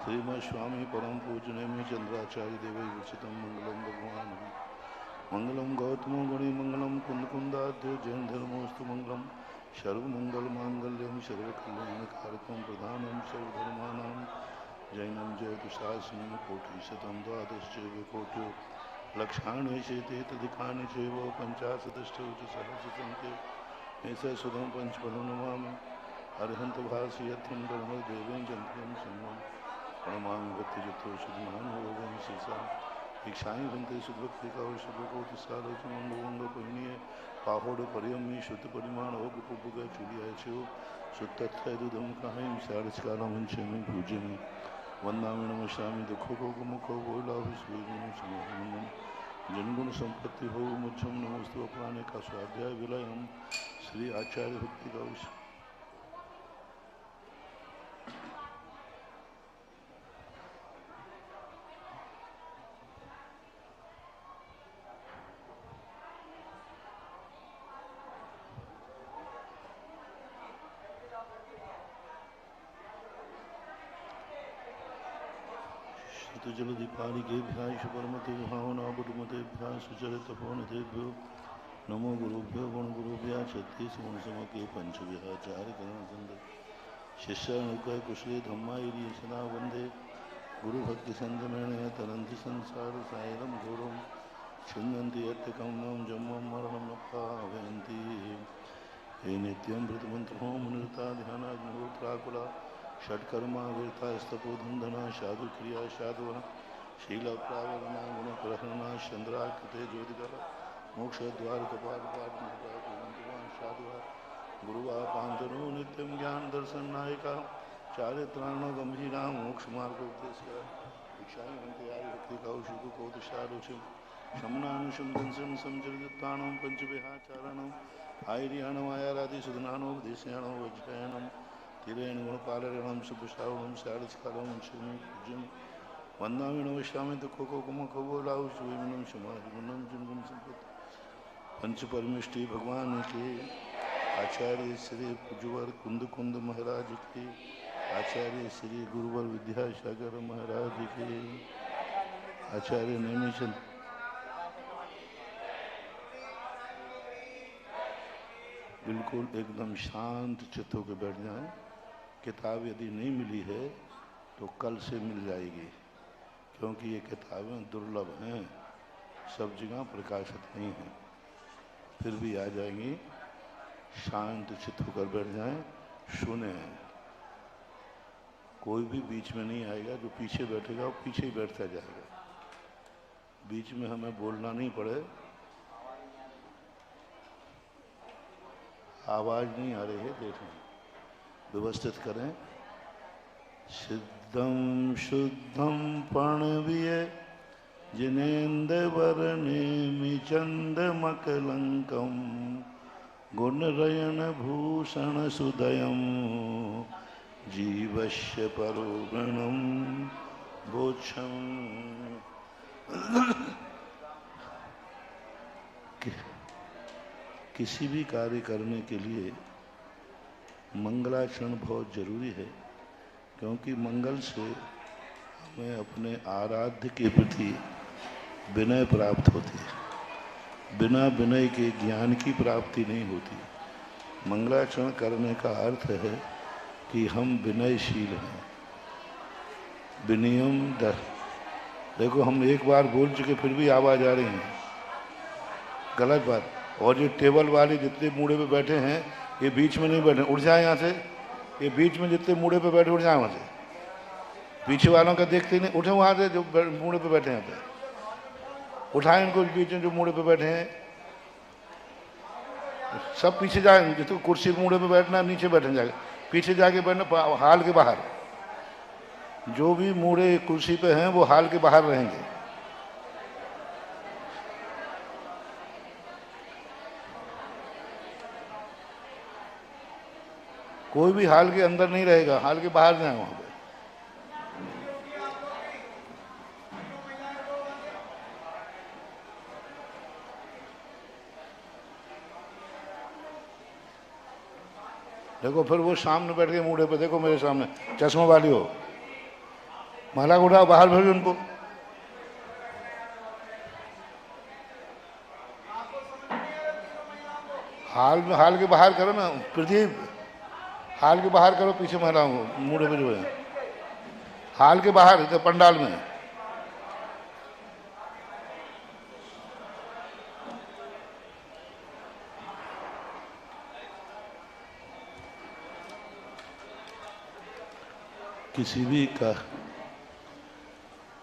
श्रीमद स्वामी परम पूजनीय चंद्राचार्य देवै विचितम मंगलम भगवान मंगलम गौतमो गणे मंगलम कुंद कुंदाध्यो जैन धर्मोस्तु मंगलम सर्वमंगल मांगल्यम सर्वकल्याणकारकम प्रधानम सर्वधर्माणां जैनम जयतुषास्मि कोटिशतं द्वादश्चैव कोट्यो लक्षाणि चेते तदिकानि चैव पंचाशदष्टोत्तरसहस्रसंख्ये ऐसा सुधम पंचपदं नमामि अरहंत भाषयत्यं ब्रह्मदेवेन जन्त्यं सम्मं प्रणमामि भक्तियुतो शुद्धमानवोगं शिरसा भिक्षाई बंते सुभक्ति का शुभकोटि सालोचमंगोंगपहिणीय पाहोड़ परियमी शुद्ध परिमाण हो गुपुग चुलिया छो शुद्धत्थय दुदम काहिम सारचकालमंचमी पूजनी वंदामि नमस्यामि दुखो को मुखो बोलाहु सूर्यगुण समूहनम जनगुण संपत्ति हो मुझम नमस्तु अपराने का स्वाध्याय विलयम श्री आचार्य भक्ति का जलदीपालिकेभ्यः शुभर्मते भावनाबुडमतेभ्यः सुचरितभुवनतेभ्यो नमो गुरुभ्यो गुणगुरुभ्यः छत्तीस गुणसमके पंचव्याचार्यकरणसंद शिष्यानुकय कुशले धम्मायिरी सदा वंदे गुरुभक्तिसंगमेण तरन्ति संसार सायरं घोरं छिन्नन्ति यत्कमं जन्मं मरणं न पावयन्ति हे नित्यं वृतमन्त्रो मुनिरता ध्यानाग्निहोत्राकुला षट्कर्मा वीरता स्तपोधंधना साधु क्रिया साधुना शील प्रावरणा गुण प्रहरणा चंद्राकृते ज्योतिकर मोक्ष द्वार कपाल साधु गुरुवा पांतनो नित्यम ज्ञान दर्शन नायिका चारित्राण गंभीरा मोक्ष मार्ग उपदेश भिक्षाई भक्ति कौशिक कौतुषारुषि शमनानुषम दंसन समचरिताणम पंचविहाचारणम आयर्याणम आयारादि सुधनानोपदेशाणम वज्रयाणम तिरेण गुणपालरणम सुप्रश्रावणम शारदकालम पूज्यम वंदामि नमस्यामि दुखो को कुमको बोलाहु सुविमनम समाधिमनम जिनगुण संपत्ति पंच परमेष्टि भगवान के आचार्य श्री पुजवर कुंद कुंद महाराज के आचार्य श्री गुरुवर विद्यासागर महाराज के आचार्य नेमिचंद बिल्कुल एकदम शांत चित्त होकर बैठ जाएं। किताब यदि नहीं मिली है तो कल से मिल जाएगी, क्योंकि ये किताबें दुर्लभ हैं, सब जगह प्रकाशित नहीं हैं। फिर भी आ जाएंगी। शांत चित्त होकर बैठ जाएं, सुने। कोई भी बीच में नहीं आएगा, जो पीछे बैठेगा वो पीछे ही बैठता जाएगा। बीच में हमें बोलना नहीं पड़े। आवाज नहीं आ रही है, देखें, व्यवस्थित करें। सिद्धम शुद्धम प्रणवीय जिनेन्द्रवर्णेमि चंद्रमकलंकम गुणरयन भूषण सुदयम जीवस्य परोगणम बोच्छम। किसी भी कार्य करने के लिए मंगलाचरण बहुत जरूरी है, क्योंकि मंगल से हमें अपने आराध्य के प्रति विनय प्राप्त होती है। बिना विनय के ज्ञान की प्राप्ति नहीं होती। मंगलाचरण करने का अर्थ है कि हम विनयशील हैं। विनयम दर। देखो, हम एक बार बोल चुके फिर भी आवाज आ रही है, गलत बात। और जो टेबल वाले जितने मूड़े पे बैठे हैं, ये बीच में नहीं बैठे, उठ जाए यहाँ से। ये बीच में जितने मूड़े पे बैठे, उठ जाए वहाँ से। पीछे वालों का देखते नहीं, उठे वहाँ से जो मूड़े पे बैठे हैं। यहाँ पे उठाएं इनको, बीच में जो मूड़े पे बैठे हैं सब पीछे जाए। जिसको कुर्सी मूड़े पे बैठना, नीचे बैठने जाएगा, पीछे जाके बैठना, हाल के बाहर। जो भी मूड़े कुर्सी पे हैं वो हाल के बाहर रहेंगे। कोई भी हाल के अंदर नहीं रहेगा, हाल के बाहर जाए वहां पे। देखो, फिर वो सामने बैठ के मूढ़े पे, देखो मेरे सामने चश्मा वाली हो, माला को उठाओ, बाहर भेजो उनको। हाल के बाहर करो ना प्रदीप, हाल के बाहर करो, पीछे महिलाओं को मुड़े भेजो, हाल के बाहर इधर पंडाल में। किसी भी का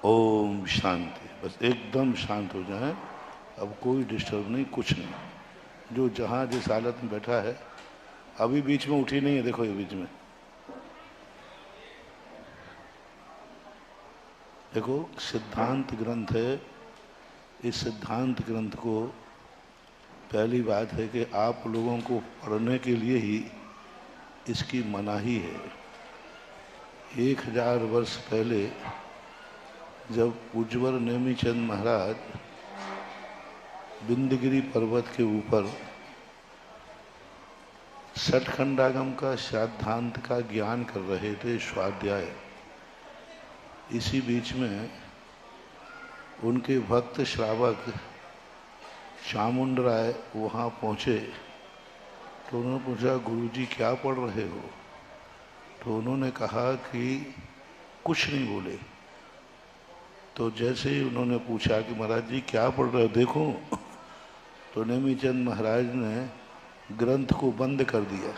ओम शांति, बस एकदम शांत हो जाए, अब कोई डिस्टर्ब नहीं, कुछ नहीं। जो जहाँ जिस हालत में बैठा है, अभी बीच में उठी नहीं है, देखो ये बीच में देखो सिद्धांत ग्रंथ है। इस सिद्धांत ग्रंथ को पहली बात है कि आप लोगों को पढ़ने के लिए ही इसकी मनाही है। 1000 वर्ष पहले जब उज्ज्वल नेमीचंद महाराज बिंदगिरी पर्वत के ऊपर सठखंडागम का सिद्धांत का ज्ञान कर रहे थे, स्वाध्याय, इसी बीच में उनके भक्त श्रावक चामुंड राय वहाँ पहुँचे। तो उन्होंने पूछा, गुरुजी क्या पढ़ रहे हो? तो उन्होंने कहा कि कुछ नहीं बोले। तो जैसे ही उन्होंने पूछा कि महाराज जी क्या पढ़ रहे हो, देखो, तो नेमीचंद महाराज ने ग्रंथ को बंद कर दिया।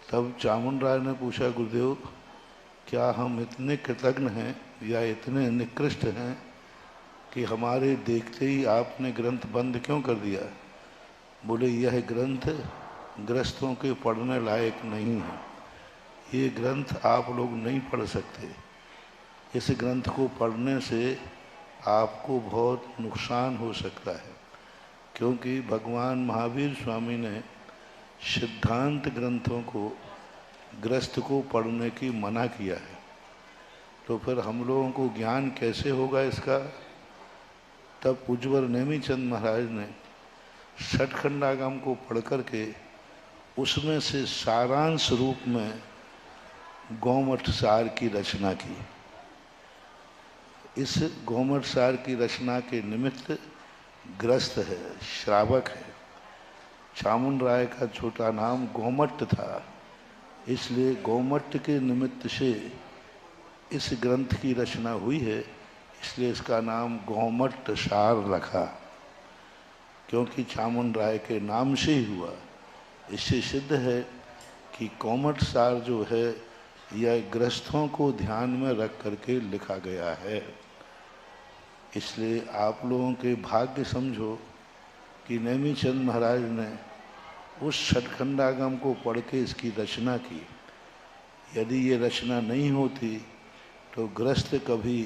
तब चामुंड राय ने पूछा, गुरुदेव क्या हम इतने कृतज्ञ हैं या इतने निकृष्ट हैं कि हमारे देखते ही आपने ग्रंथ बंद क्यों कर दिया? बोले, यह ग्रंथ गृहस्थों के पढ़ने लायक नहीं है, ये ग्रंथ आप लोग नहीं पढ़ सकते। इस ग्रंथ को पढ़ने से आपको बहुत नुकसान हो सकता है, क्योंकि भगवान महावीर स्वामी ने सिद्धांत ग्रंथों को गृहस्थ को पढ़ने की मना किया है। तो फिर हम लोगों को ज्ञान कैसे होगा इसका? तब उज्ज्वल नेमीचंद महाराज ने सठखंडागम को पढ़ करके उसमें से सारांश रूप में गौमठ सार की रचना की। इस गौमठ सार की रचना के निमित्त ग्रस्त है, श्रावक है। चामुंड राय का छोटा नाम गोमट्ट था, इसलिए गोमट्ट के निमित्त से इस ग्रंथ की रचना हुई है, इसलिए इसका नाम गोमट्ट सार रखा, क्योंकि चामुंड राय के नाम से ही हुआ। इससे सिद्ध है कि गोमट्ट सार जो है यह गृहस्थों को ध्यान में रख करके लिखा गया है। इसलिए आप लोगों के भाग्य समझो कि नेमीचंद महाराज ने उस सठखंडागम को पढ़ के इसकी रचना की। यदि ये रचना नहीं होती तो गृहस्थ कभी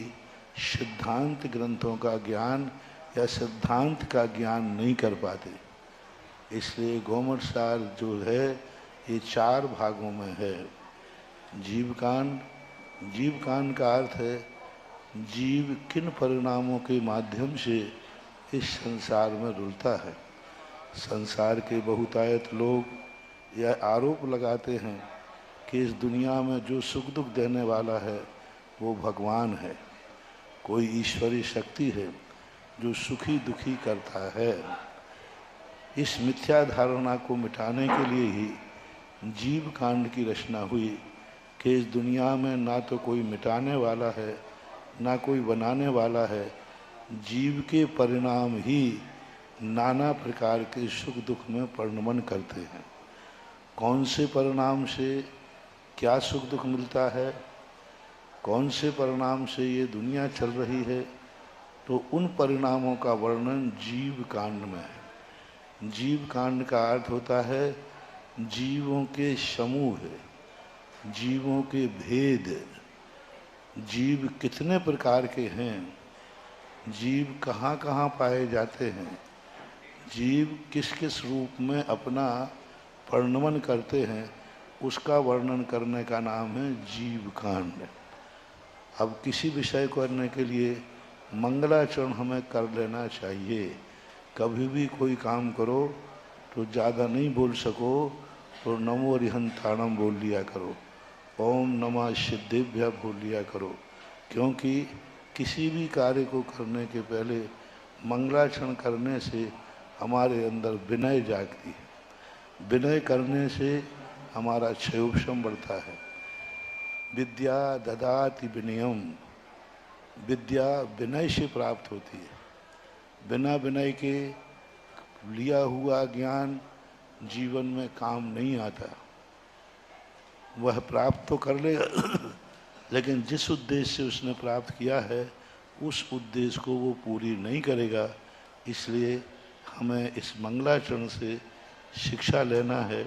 सिद्धांत ग्रंथों का ज्ञान या सिद्धांत का ज्ञान नहीं कर पाते। इसलिए गोमठ सार जो है ये 4 भागों में है। जीवकांड, जीवकांड का अर्थ है जीव किन परिणामों के माध्यम से इस संसार में रुलता है। संसार के बहुतायत लोग यह आरोप लगाते हैं कि इस दुनिया में जो सुख दुख देने वाला है वो भगवान है, कोई ईश्वरीय शक्ति है जो सुखी दुखी करता है। इस मिथ्या धारणा को मिटाने के लिए ही जीव कांड की रचना हुई कि इस दुनिया में ना तो कोई मिटाने वाला है ना कोई बनाने वाला है, जीव के परिणाम ही नाना प्रकार के सुख दुख में परिणमन करते हैं। कौन से परिणाम से क्या सुख दुख मिलता है, कौन से परिणाम से ये दुनिया चल रही है, तो उन परिणामों का वर्णन जीव कांड में है। जीव कांड का अर्थ होता है जीवों के समूह, जीवों के भेद, जीव कितने प्रकार के हैं, जीव कहाँ कहाँ पाए जाते हैं, जीव किस किस रूप में अपना परिणमन करते हैं, उसका वर्णन करने का नाम है जीव कांड। अब किसी विषय को करने के लिए मंगलाचरण हमें कर लेना चाहिए। कभी भी कोई काम करो तो ज़्यादा नहीं बोल सको तो नमो अरिहंताणम बोल लिया करो, ओम नमः सिद्धिभ्य भूल लिया करो, क्योंकि किसी भी कार्य को करने के पहले मंगलाचरण करने से हमारे अंदर विनय जागती है। विनय करने से हमारा क्षयोपशम बढ़ता है। विद्या ददाति विनयम, विद्या विनय से प्राप्त होती है। बिना विनय के लिया हुआ ज्ञान जीवन में काम नहीं आता। वह प्राप्त तो कर लेगा लेकिन जिस उद्देश्य से उसने प्राप्त किया है उस उद्देश्य को वो पूरी नहीं करेगा। इसलिए हमें इस मंगलाचरण से शिक्षा लेना है,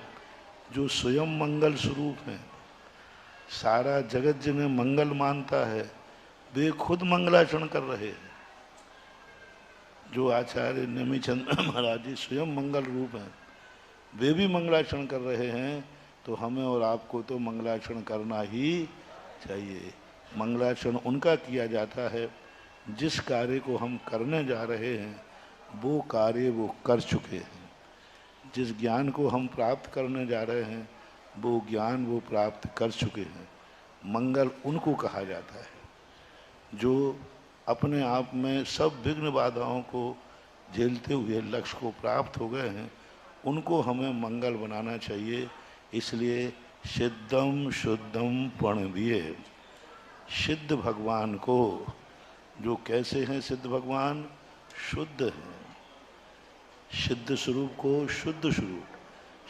जो स्वयं मंगल स्वरूप हैं। सारा जगत जिन्हें मंगल मानता है वे खुद मंगलाचरण कर रहे हैं। जो आचार्य नेमिचंद महाराज जी स्वयं मंगल रूप हैं, वे भी मंगलाचरण कर रहे हैं। तो हमें और आपको तो मंगलाचरण करना ही चाहिए। मंगलाचरण उनका किया जाता है जिस कार्य को हम करने जा रहे हैं वो कार्य वो कर चुके हैं। जिस ज्ञान को हम प्राप्त करने जा रहे हैं वो ज्ञान वो प्राप्त कर चुके हैं। मंगल उनको कहा जाता है जो अपने आप में सब विघ्न बाधाओं को झेलते हुए लक्ष्य को प्राप्त हो गए हैं। उनको हमें मंगल बनाना चाहिए। इसलिए सिद्धम शुद्धम प्रणवीय, सिद्ध भगवान को, जो कैसे हैं सिद्ध भगवान, शुद्ध हैं। सिद्ध स्वरूप को शुद्ध स्वरूप,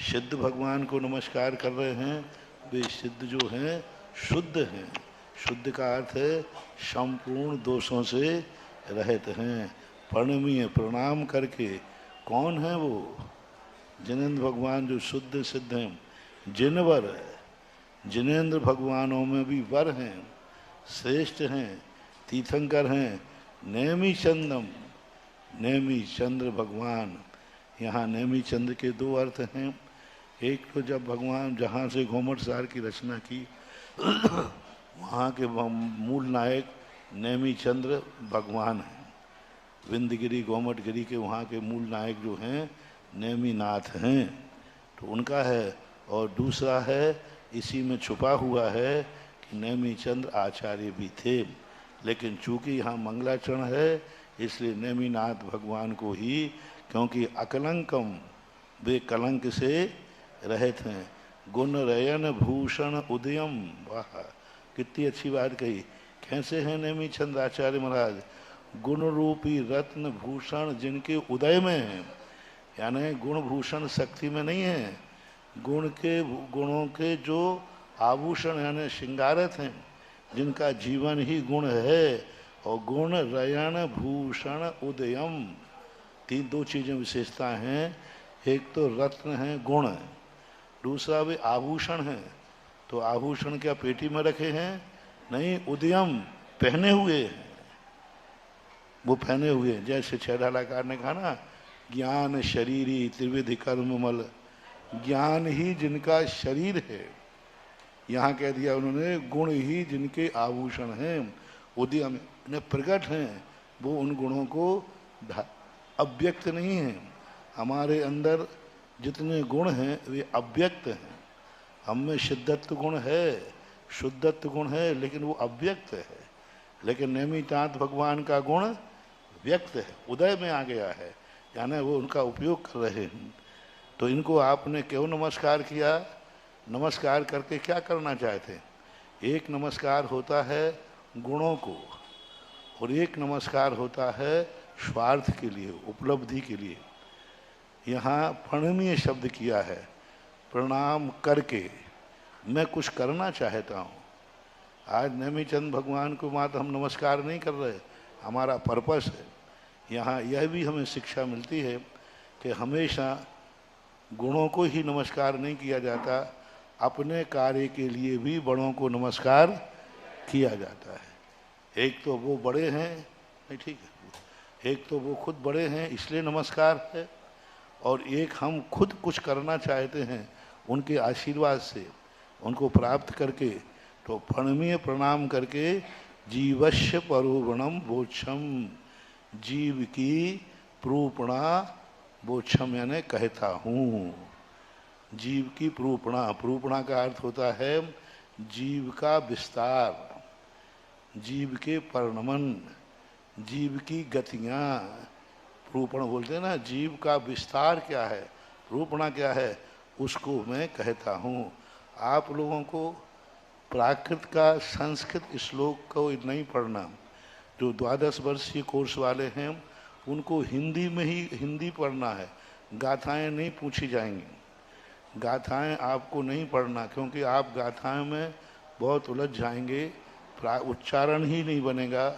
सिद्ध भगवान को नमस्कार कर रहे हैं। वे सिद्ध जो हैं शुद्ध हैं। शुद्ध का अर्थ है संपूर्ण दोषों से रहित हैं। प्रणमीय, प्रणाम करके। कौन है वो? जिनेंद्र भगवान जो शुद्ध सिद्ध हैं। जिनवर है, जिनेंद्र भगवानों में भी वर हैं, श्रेष्ठ हैं, तीर्थंकर हैं। नेमी चंदम, नेमी चंद्र भगवान। यहाँ नेमी चंद्र के दो अर्थ हैं। एक तो जब भगवान जहाँ से घोमट सार की रचना की वहाँ के मूल नायक नेमी चंद्र भगवान हैं। विंध्यगिरी गोमटगिरी के वहाँ के मूल नायक जो हैं नेमी नाथ हैं, तो उनका है। और दूसरा है इसी में छुपा हुआ है कि नेमी चंद्र आचार्य भी थे, लेकिन चूंकि यहाँ मंगलाचरण है इसलिए नेमीनाथ भगवान को ही, क्योंकि अकलंकम, वे कलंक से रहित हैं। गुण रयन भूषण उदयम, वाह कितनी अच्छी बात कही। कैसे हैं नेमी चंद्र आचार्य महाराज? गुण रूपी रत्न भूषण जिनके उदय में है, यानी गुण भूषण शक्ति में नहीं है, गुण के, गुणों के जो आभूषण यानी श्रृंगारत हैं, जिनका जीवन ही गुण है। और गुण रयन भूषण उदयम, तीन दो चीजें विशेषता हैं। एक तो रत्न है, गुण है, दूसरा वे आभूषण हैं। तो आभूषण क्या पेटी में रखे हैं? नहीं, उदयम, पहने हुए हैं। वो पहने हुए हैं। जैसे छेड़ालाकार ने कहा ना, ज्ञान शरीरी त्रिविधि कर्ममल, ज्ञान ही जिनका शरीर है। यहाँ कह दिया उन्होंने गुण ही जिनके आभूषण हैं, उदयम ने प्रकट हैं। वो उन गुणों को अव्यक्त नहीं है। हमारे अंदर जितने गुण हैं वे अव्यक्त हैं। हम में सिद्धत्व गुण है, शुद्धत्व गुण है, लेकिन वो अव्यक्त है। लेकिन नेमिनाथ भगवान का गुण व्यक्त है, उदय में आ गया है, यानी वो उनका उपयोग कर रहे हैं। तो इनको आपने क्यों नमस्कार किया? नमस्कार करके क्या करना चाहते? एक नमस्कार होता है गुणों को और एक नमस्कार होता है स्वार्थ के लिए, उपलब्धि के लिए। यहाँ प्रणमीय शब्द किया है, प्रणाम करके मैं कुछ करना चाहता हूँ। आज नेमिचंद भगवान को मात्र हम नमस्कार नहीं कर रहे, हमारा पर्पस है। यहाँ यह भी हमें शिक्षा मिलती है कि हमेशा गुणों को ही नमस्कार नहीं किया जाता, अपने कार्य के लिए भी बड़ों को नमस्कार किया जाता है। एक तो वो बड़े हैं, नहीं ठीक है, एक तो वो खुद बड़े हैं इसलिए नमस्कार है, और एक हम खुद कुछ करना चाहते हैं उनके आशीर्वाद से, उनको प्राप्त करके। तो प्रणमीय प्रणाम करके जीवस्य परोगुणम बोक्षम, जीव की प्रूपणा, बोक्षम यानी कहता हूँ, जीव की प्रूपणा। प्रूपणा का अर्थ होता है जीव का विस्तार, जीव के परिणमन, जीव की गतियाँ, रूपण बोलते हैं ना, जीव का विस्तार क्या है, रूपणा क्या है, उसको मैं कहता हूँ। आप लोगों को प्राकृत का संस्कृत श्लोक को नहीं पढ़ना। जो 12 वर्षीय कोर्स वाले हैं उनको हिंदी में ही हिंदी पढ़ना है, गाथाएं नहीं पूछी जाएंगी। गाथाएं आपको नहीं पढ़ना, क्योंकि आप गाथाएं में बहुत उलझ जाएंगे, उच्चारण ही नहीं बनेगा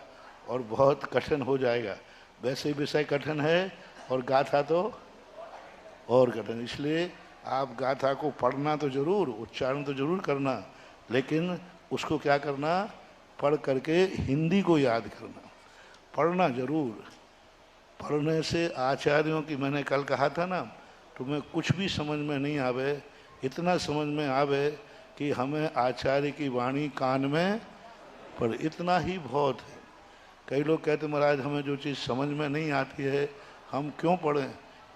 और बहुत कठिन हो जाएगा। वैसे विषय कठिन है और गाथा तो और कठिन, इसलिए आप गाथा को पढ़ना तो जरूर, उच्चारण तो जरूर करना, लेकिन उसको क्या करना, पढ़ करके हिंदी को याद करना, पढ़ना जरूर। पढ़ने से आचार्यों की, मैंने कल कहा था ना, तुम्हें कुछ भी समझ में नहीं आवे, इतना समझ में आवे कि हमें आचार्य की वाणी कान में पढ़, इतना ही बहुत है। कई लोग कहते महाराज हमें जो चीज़ समझ में नहीं आती है हम क्यों पढ़ें?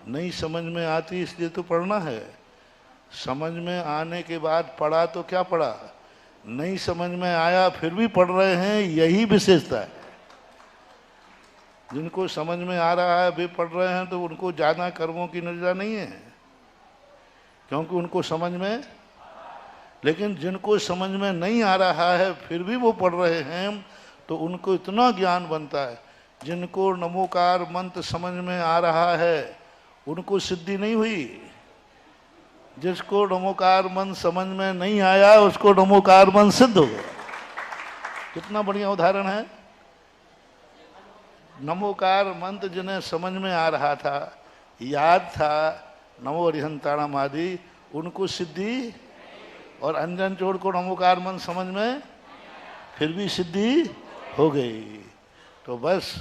नहीं समझ में आती इसलिए तो पढ़ना है। समझ में आने के बाद पढ़ा तो क्या पढ़ा, नहीं समझ में आया फिर भी पढ़ रहे हैं, यही विशेषता है। जिनको समझ में आ रहा है वे पढ़ रहे हैं तो उनको ज़्यादा कर्मों की निंदा नहीं है, क्योंकि उनको समझ में। लेकिन जिनको समझ में नहीं आ रहा है फिर भी वो पढ़ रहे हैं तो उनको इतना ज्ञान बनता है। जिनको नमोकार मंत्र समझ में आ रहा है उनको सिद्धि नहीं हुई, जिसको नमोकार मंत्र समझ में नहीं आया उसको नमोकार मंत्र सिद्ध हो गया। कितना बढ़िया उदाहरण है। नमोकार मंत्र जिन्हें समझ में आ रहा था, याद था, नमो अरिहंताणम आदि, उनको सिद्धि, और अंजन चोर को नमोकार मंत्र समझ में फिर भी सिद्धि हो गई। तो बस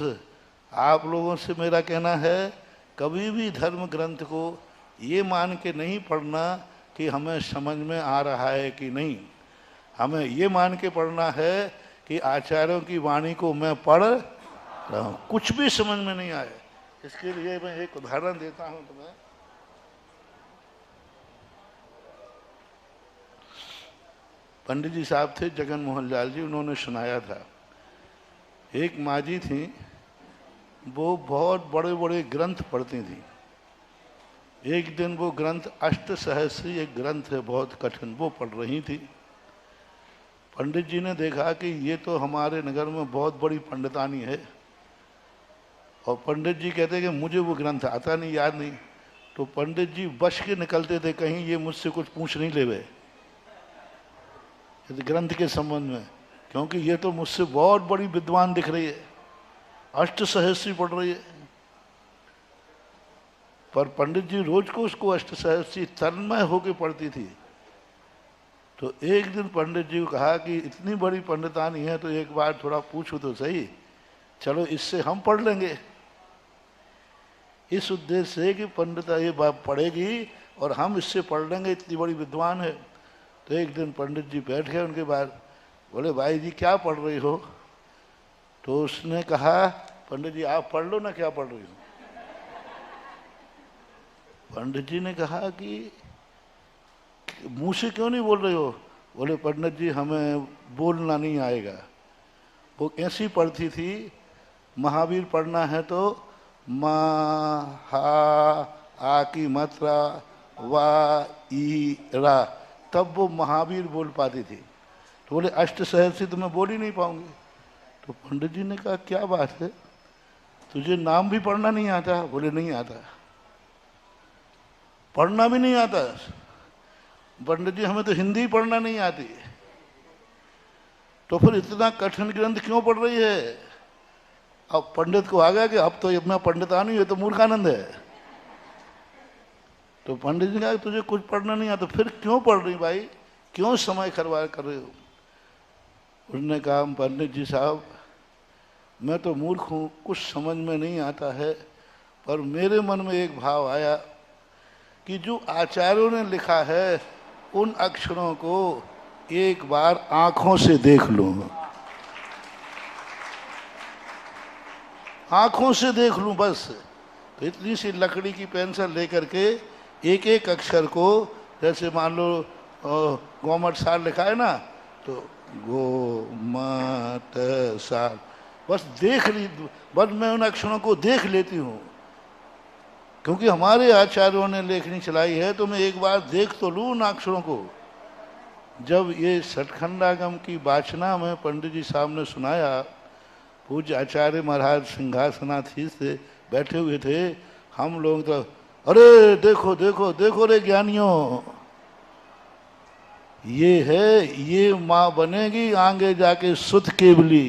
आप लोगों से मेरा कहना है, कभी भी धर्म ग्रंथ को ये मान के नहीं पढ़ना कि हमें समझ में आ रहा है कि नहीं, हमें ये मान के पढ़ना है कि आचार्यों की वाणी को मैं पढ़ रहा हूँ। कुछ भी समझ में नहीं आए, इसके लिए मैं एक उदाहरण देता हूँ तुम्हें। पंडित जी साहब थे जगन मोहन लाल जी, उन्होंने सुनाया था, एक माँ जी थी, वो बहुत बड़े बड़े ग्रंथ पढ़ती थी। एक दिन वो ग्रंथ अष्टसहस्री, एक ग्रंथ है बहुत कठिन, वो पढ़ रही थी। पंडित जी ने देखा कि ये तो हमारे नगर में बहुत बड़ी पंडितानी है, और पंडित जी कहते कि मुझे वो ग्रंथ आता नहीं, याद नहीं। तो पंडित जी बच के निकलते थे, कहीं ये मुझसे कुछ पूछ नहीं लेवे ग्रंथ के संबंध में, क्योंकि ये तो मुझसे बहुत बड़ी विद्वान दिख रही है, अष्टसहस्री पढ़ रही है। पर पंडित जी रोज को उसको अष्टसहस्री तन्मय होके पढ़ती थी। तो एक दिन पंडित जी को कहा कि इतनी बड़ी पंडितानी है तो एक बार थोड़ा पूछो तो सही, चलो इससे हम पढ़ लेंगे। इस उद्देश्य से कि पंडित ये बात पढ़ेगी और हम इससे पढ़ लेंगे, इतनी बड़ी विद्वान है। तो एक दिन पंडित जी बैठ गए उनके बाद, बोले भाई जी क्या पढ़ रही हो? तो उसने कहा, पंडित जी आप पढ़ लो ना, क्या पढ़ रही हो? पंडित जी ने कहा कि मुंह से क्यों नहीं बोल रही हो? बोले पंडित जी हमें बोलना नहीं आएगा। वो ऐसी पढ़ती थी, महावीर पढ़ना है तो मा हा आ की मात्रा वा ई रा, तब वो महावीर बोल पाती थी। तो बोले अष्टसहस्री तो मैं बोल ही नहीं पाऊंगी। तो पंडित जी ने कहा क्या बात है, तुझे नाम भी पढ़ना नहीं आता? बोले नहीं आता। पढ़ना भी नहीं आता? पंडित जी हमें तो हिंदी पढ़ना नहीं आती। तो फिर इतना कठिन ग्रंथ क्यों पढ़ रही है? अब पंडित को आ गया कि अब तो मैं पंडितानी हूं, ये तो मूर्खानंद है। तो पंडित जी ने कहा तुझे कुछ पढ़ना नहीं आता, फिर क्यों पढ़ रही भाई, क्यों समय खराब कर रहे हो? उसने कहा पंडित जी साहब मैं तो मूर्ख हूँ, कुछ समझ में नहीं आता है, पर मेरे मन में एक भाव आया कि जो आचार्यों ने लिखा है उन अक्षरों को एक बार आंखों से देख लूं, आंखों से देख लूं बस। तो इतनी सी लकड़ी की पेंसिल लेकर के एक एक अक्षर को, जैसे मान लो गवर्नमेंट साल लिखा है ना, तो गो मात सार, बस देख ली, बस मैं उन अक्षरों को देख लेती हूँ, क्योंकि हमारे आचार्यों ने लेखनी चलाई है, तो मैं एक बार देख तो लूँ उन अक्षरों को। जब ये सठखंडागम की वाचना में पंडित जी साहब ने सुनाया, पूज्य आचार्य महाराज सिंहासनाधीश से बैठे हुए थे, हम लोग तो अरे देखो देखो देखो रे ज्ञानियों, ये है, ये माँ बनेगी आगे जाके शुद्ध केवली,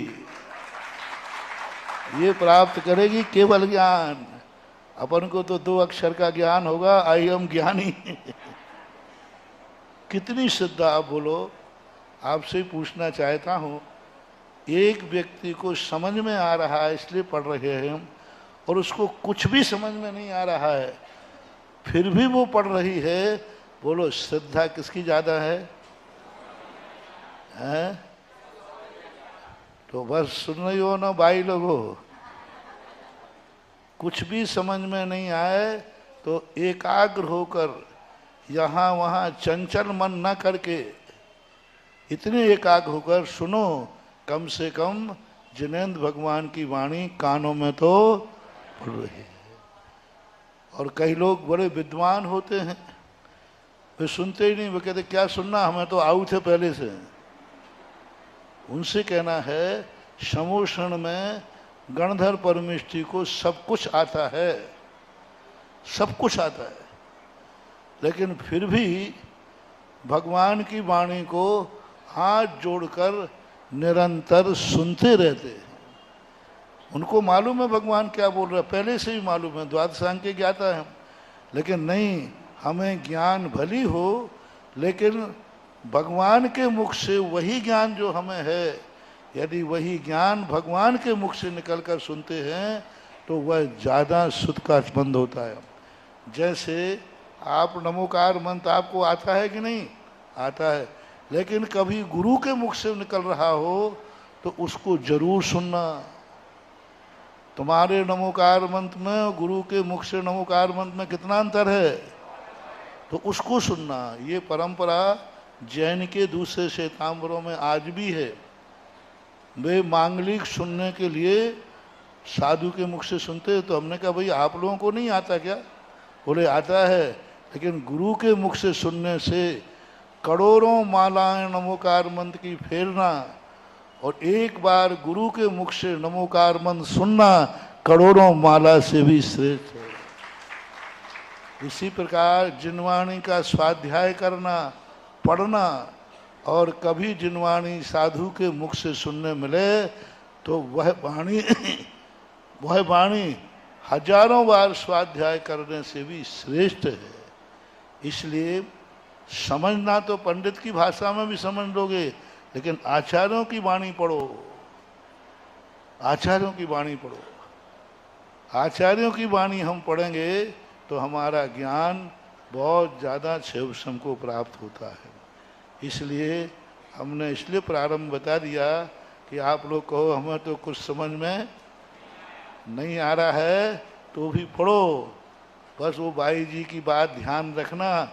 ये प्राप्त करेगी केवल ज्ञान। अपन को तो 2 अक्षर का ज्ञान होगा, आई एम ज्ञानी। कितनी श्रद्धा आप बोलो। आपसे पूछना चाहता हूँ, एक व्यक्ति को समझ में आ रहा है इसलिए पढ़ रहे हैं हम, और उसको कुछ भी समझ में नहीं आ रहा है फिर भी वो पढ़ रही है, बोलो श्रद्धा किसकी ज्यादा है? हैं? तो बस सुन रही हो ना भाई लोगों, कुछ भी समझ में नहीं आए तो एकाग्र होकर, यहाँ वहाँ चंचल मन न करके, इतने एकाग्र होकर सुनो। कम से कम जिनेंद्र भगवान की वाणी कानों में तो पड़ रही है। और कई लोग बड़े विद्वान होते हैं, वे सुनते ही नहीं, वे कहते क्या सुनना, हमें तो आउट है पहले से। उनसे कहना है, समोषण में गणधर परमेष्ठी को सब कुछ आता है, सब कुछ आता है, लेकिन फिर भी भगवान की वाणी को हाथ जोड़कर निरंतर सुनते रहते हैं। उनको मालूम है भगवान क्या बोल रहा है, पहले से ही मालूम है, द्वादशांग के ज्ञाता है, लेकिन नहीं, हमें ज्ञान भली हो, लेकिन भगवान के मुख से वही ज्ञान जो हमें है, यदि वही ज्ञान भगवान के मुख से निकलकर सुनते हैं तो वह ज़्यादा सुध का संबंध होता है। जैसे आप नमोकार मंत्र आपको आता है कि नहीं? आता है, लेकिन कभी गुरु के मुख से निकल रहा हो तो उसको जरूर सुनना। तुम्हारे नमोकार मंत्र में गुरु के मुख से नमोकार मंत्र में कितना अंतर है, तो उसको सुनना। ये परंपरा जैन के दूसरे श्वेतांबरों में आज भी है। वे मांगलिक सुनने के लिए साधु के मुख से सुनते, तो हमने कहा भाई आप लोगों को नहीं आता क्या? बोले आता है, लेकिन गुरु के मुख से सुनने से करोड़ों मालाएं नमोकार मंत्र की फेरना, और एक बार गुरु के मुख से नमोकार मंत्र सुनना करोड़ों माला से भी श्रेष्ठ है। इसी प्रकार जिनवाणी का स्वाध्याय करना, पढ़ना, और कभी जिनवाणी साधु के मुख से सुनने मिले तो वह वाणी हजारों बार स्वाध्याय करने से भी श्रेष्ठ है। इसलिए समझना तो पंडित की भाषा में भी समझ लोगे, लेकिन आचार्यों की वाणी पढ़ो, आचार्यों की वाणी पढ़ो। आचार्यों की वाणी हम पढ़ेंगे तो हमारा ज्ञान बहुत ज़्यादा क्षेम को प्राप्त होता है। इसलिए हमने इसलिए प्रारंभ बता दिया कि आप लोग कहो हमें तो कुछ समझ में नहीं आ रहा है, तो भी पढ़ो। बस वो भाई जी की बात ध्यान रखना,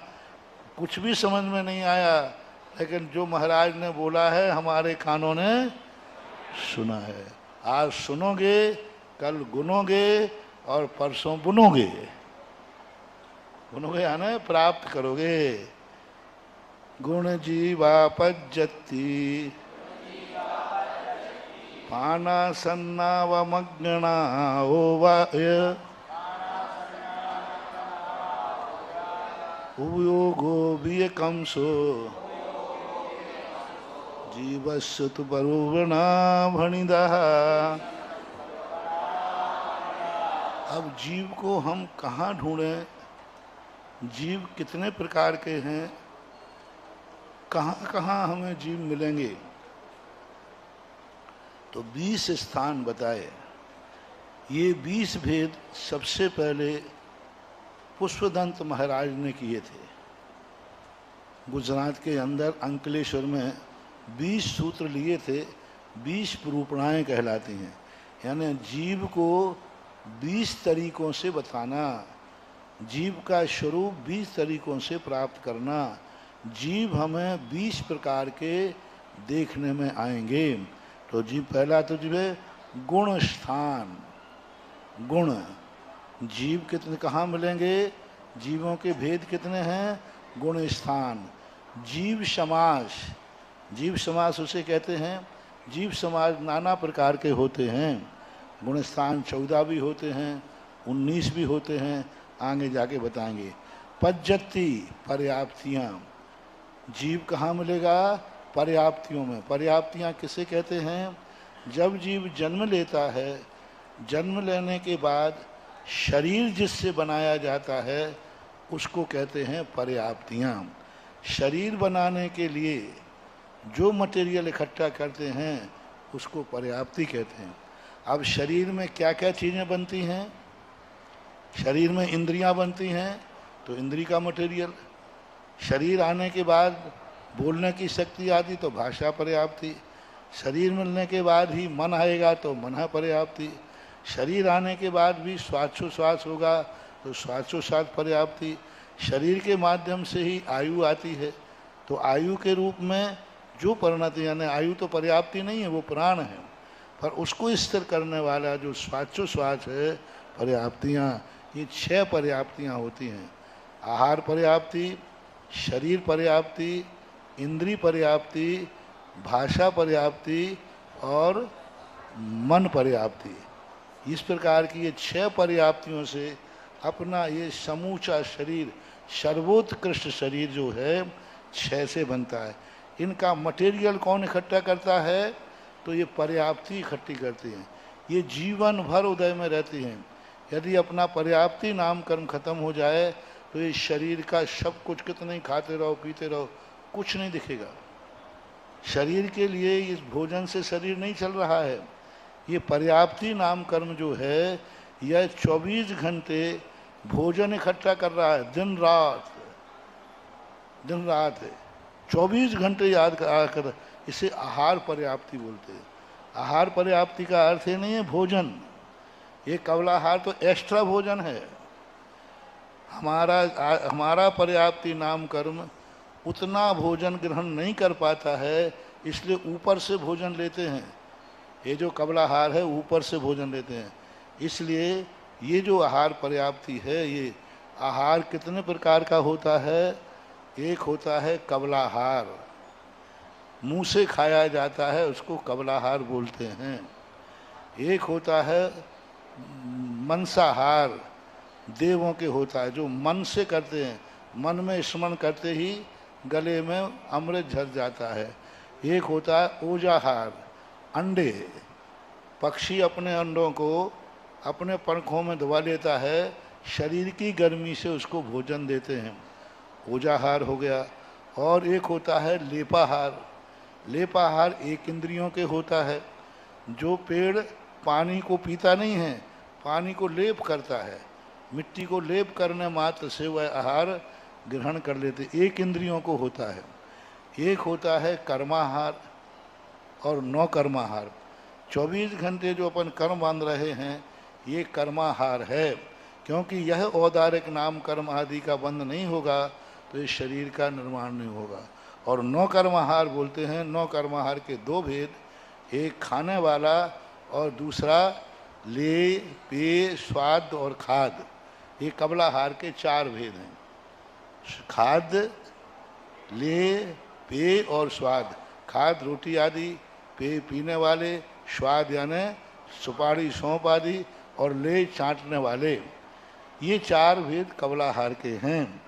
कुछ भी समझ में नहीं आया, लेकिन जो महाराज ने बोला है हमारे कानों ने सुना है। आज सुनोगे, कल गुनोगे, और परसों बुनोगे। बुनोगे यानी प्राप्त करोगे। गुण जीवापज्जति पाना सन्ना व मग्ना उपयोगो वियकंसो जीवस्य तु परुवृणा भणिदः। अब जीव को हम कहाँ ढूंढें? जीव कितने प्रकार के हैं, कहाँ कहाँ हमें जीव मिलेंगे? तो 20 स्थान बताए। ये 20 भेद सबसे पहले पुष्पदंत महाराज ने किए थे। गुजरात के अंदर अंकलेश्वर में 20 सूत्र लिए थे, 20 रूपणाएँ कहलाती हैं। यानी जीव को 20 तरीकों से बताना, जीव का स्वरूप 20 तरीकों से प्राप्त करना। जीव हमें 20 प्रकार के देखने में आएंगे। तो जीव पहला तो जीव है गुण स्थान। गुण जीव कितने कहाँ मिलेंगे? जीवों के भेद कितने हैं? गुण स्थान। जीव समास, जीव समास उसे कहते हैं। जीव समास नाना प्रकार के होते हैं। गुण स्थान 14 भी होते हैं, 19 भी होते हैं, आगे जाके बताएंगे। पज्जति पर्याप्तियाँ, जीव कहाँ मिलेगा? पर्याप्तियों में। पर्याप्तियाँ किसे कहते हैं? जब जीव जन्म लेता है, जन्म लेने के बाद शरीर जिससे बनाया जाता है उसको कहते हैं पर्याप्तियाँ। शरीर बनाने के लिए जो मटेरियल इकट्ठा करते हैं उसको पर्याप्ति कहते हैं। अब शरीर में क्या क्या चीज़ें बनती हैं? शरीर में इंद्रियां बनती हैं, तो इंद्री का मटेरियल। शरीर आने के बाद बोलने की शक्ति आती तो भाषा पर्याप्ति। शरीर मिलने के बाद ही मन आएगा तो मन पर्याप्ति। शरीर आने के बाद भी श्वासोश्वास होगा तो श्वासोश्वास पर्याप्ति। शरीर के माध्यम से ही आयु आती है, तो आयु के रूप में जो परिणति, यानी आयु तो पर्याप्ति नहीं है, वो प्राण है, पर उसको स्थिर करने वाला जो श्वासोश्वास है पर्याप्तियाँ। ये 6 पर्याप्तियाँ होती हैं। आहार पर्याप्ति, शरीर पर्याप्ति, इंद्री पर्याप्ति, भाषा पर्याप्ति और मन पर्याप्ति। इस प्रकार की ये 6 पर्याप्तियों से अपना ये समूचा शरीर, सर्वोत्कृष्ट शरीर जो है 6 से बनता है। इनका मटेरियल कौन इकट्ठा करता है? तो ये पर्याप्ति इकट्ठी करती हैं। ये जीवन भर उदय में रहती हैं। यदि अपना पर्याप्ति नाम कर्म खत्म हो जाए तो ये शरीर का सब कुछ कितना ही खाते रहो पीते रहो, कुछ नहीं दिखेगा। शरीर के लिए इस भोजन से शरीर नहीं चल रहा है। ये पर्याप्ति नाम कर्म जो है यह 24 घंटे भोजन इकट्ठा कर रहा है, दिन रात है। 24 घंटे याद कर, इसे आहार पर्याप्ति बोलते हैं। आहार पर्याप्ति का अर्थ ही नहीं है भोजन, ये कवलाहार तो एक्स्ट्रा भोजन है। हमारा पर्याप्ति नाम कर्म उतना भोजन ग्रहण नहीं कर पाता है, इसलिए ऊपर से भोजन लेते हैं। ये जो कवलाहार है ऊपर से भोजन लेते हैं, इसलिए ये जो आहार पर्याप्ति है, ये आहार कितने प्रकार का होता है? एक होता है कवलाहार, मुंह से खाया जाता है, उसको कवलाहार बोलते हैं। एक होता है मनसाहार, देवों के होता है, जो मन से करते हैं, मन में स्मरण करते ही गले में अमृत झर जाता है। एक होता है ओजाहार, अंडे, पक्षी अपने अंडों को अपने पंखों में दबा लेता है, शरीर की गर्मी से उसको भोजन देते हैं, ओजाहार हो गया। और एक होता है लेपाहार। लेपाहार एक इंद्रियों के होता है। जो पेड़ पानी को पीता नहीं है, पानी को लेप करता है, मिट्टी को लेप करने मात्र से वह आहार ग्रहण कर लेते, एक इंद्रियों को होता है। एक होता है कर्माहार और 9 कर्माहार। 24 घंटे जो अपन कर्म बांध रहे हैं ये कर्माहार है, क्योंकि यह औदारिक नाम कर्म आदि का बंध नहीं होगा तो इस शरीर का निर्माण नहीं होगा। और 9 कर्माहार बोलते हैं। 9 कर्माहार के 2 भेद, एक खाने वाला और दूसरा ले पे स्वाद और खाद। ये कबलाहार के 4 भेद हैं, खाद, ले, पे और स्वाद। खाद रोटी आदि, पे पीने वाले, स्वाद यानी सुपारी सौंप आदि, और ले चाटने वाले। ये 4 भेद कबलाहार के हैं।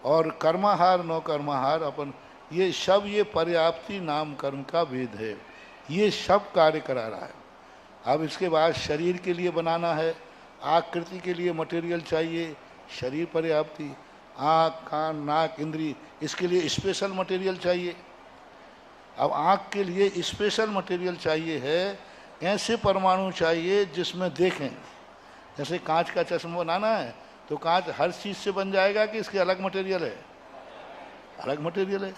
और कर्माहार 9 कर्माहार अपन ये सब ये पर्याप्ति नाम कर्म का भेद है, ये सब कार्य करा रहा है। अब इसके बाद शरीर के लिए बनाना है, आकृति के लिए मटेरियल चाहिए, शरीर पर्याप्ति, आँख कान नाक इंद्री, इसके लिए स्पेशल मटेरियल चाहिए। अब आँख के लिए स्पेशल मटेरियल चाहिए है, ऐसे परमाणु चाहिए जिसमें देखें। जैसे कांच का चश्मा बनाना है तो कांच हर चीज़ से बन जाएगा कि इसके अलग मटेरियल है? अलग मटेरियल है।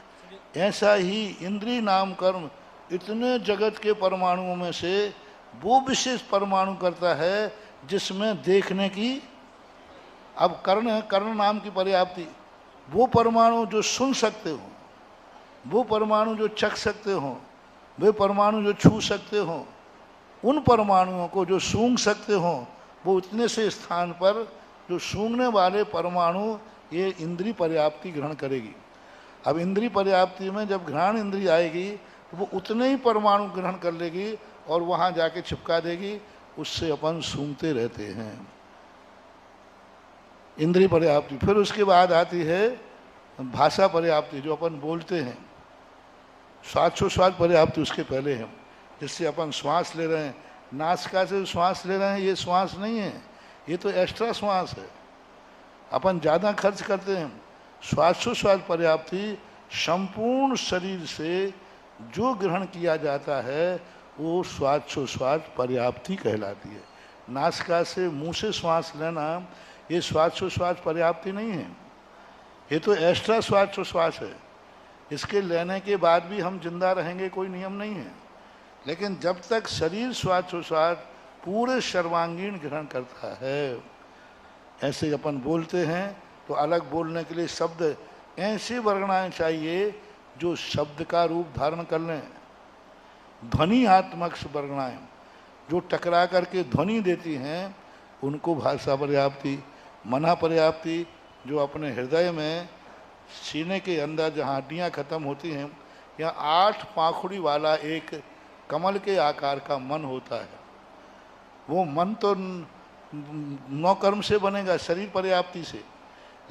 ऐसा ही इंद्रिय नाम कर्म इतने जगत के परमाणुओं में से वो विशेष परमाणु करता है जिसमें देखने की, अब कर्ण है, कर्ण नाम की पर्याप्ति, वो परमाणु जो सुन सकते हो, वो परमाणु जो चख सकते हो, वे परमाणु जो छू सकते हों, उन परमाणुओं को जो सूंघ सकते हों, वो उतने से स्थान पर जो सूंघने वाले परमाणु ये इंद्रिय पर्याप्ति ग्रहण करेगी। अब इंद्रिय पर्याप्ति में जब घ्राण इंद्रिय आएगी तो वो उतने ही परमाणु ग्रहण कर लेगी और वहाँ जाके चिपका देगी, उससे अपन सूंघते रहते हैं, इंद्रिय पर्याप्ति। फिर उसके बाद आती है भाषा पर्याप्ति, जो अपन बोलते हैं। श्वासोश्वास पर्याप्ति उसके पहले है, जिससे अपन श्वास ले रहे हैं, नासिका से श्वास ले रहे हैं, ये श्वास नहीं है, ये तो एक्स्ट्रा श्वास है, अपन ज़्यादा खर्च करते हैं। श्वासोश्वास पर्याप्ति संपूर्ण शरीर से जो ग्रहण किया जाता है वो श्वासोश्वास पर्याप्ति कहलाती है। नासिका से मुंह से श्वास लेना ये श्वासोश्वास पर्याप्ति नहीं है, ये तो एक्स्ट्रा श्वासोश्वास है। इसके लेने के बाद भी हम जिंदा रहेंगे, कोई नियम नहीं है। लेकिन जब तक शरीर श्वासोश्वास पूरे सर्वांगीण ग्रहण करता है, ऐसे अपन बोलते हैं तो अलग बोलने के लिए शब्द ऐसे वर्णनाएं चाहिए जो शब्द का रूप धारण कर लें। ध्वनियात्मक वर्णनाएं जो टकरा करके ध्वनि देती हैं, उनको भाषा पर्याप्ति। मना पर्याप्ति जो अपने हृदय में सीने के अंदर जहाँ हड्डियाँ खत्म होती हैं, यहाँ 8 पाखुड़ी वाला एक कमल के आकार का मन होता है। वो मन तो 9 कर्म से बनेगा, शरीर पर्याप्ति से,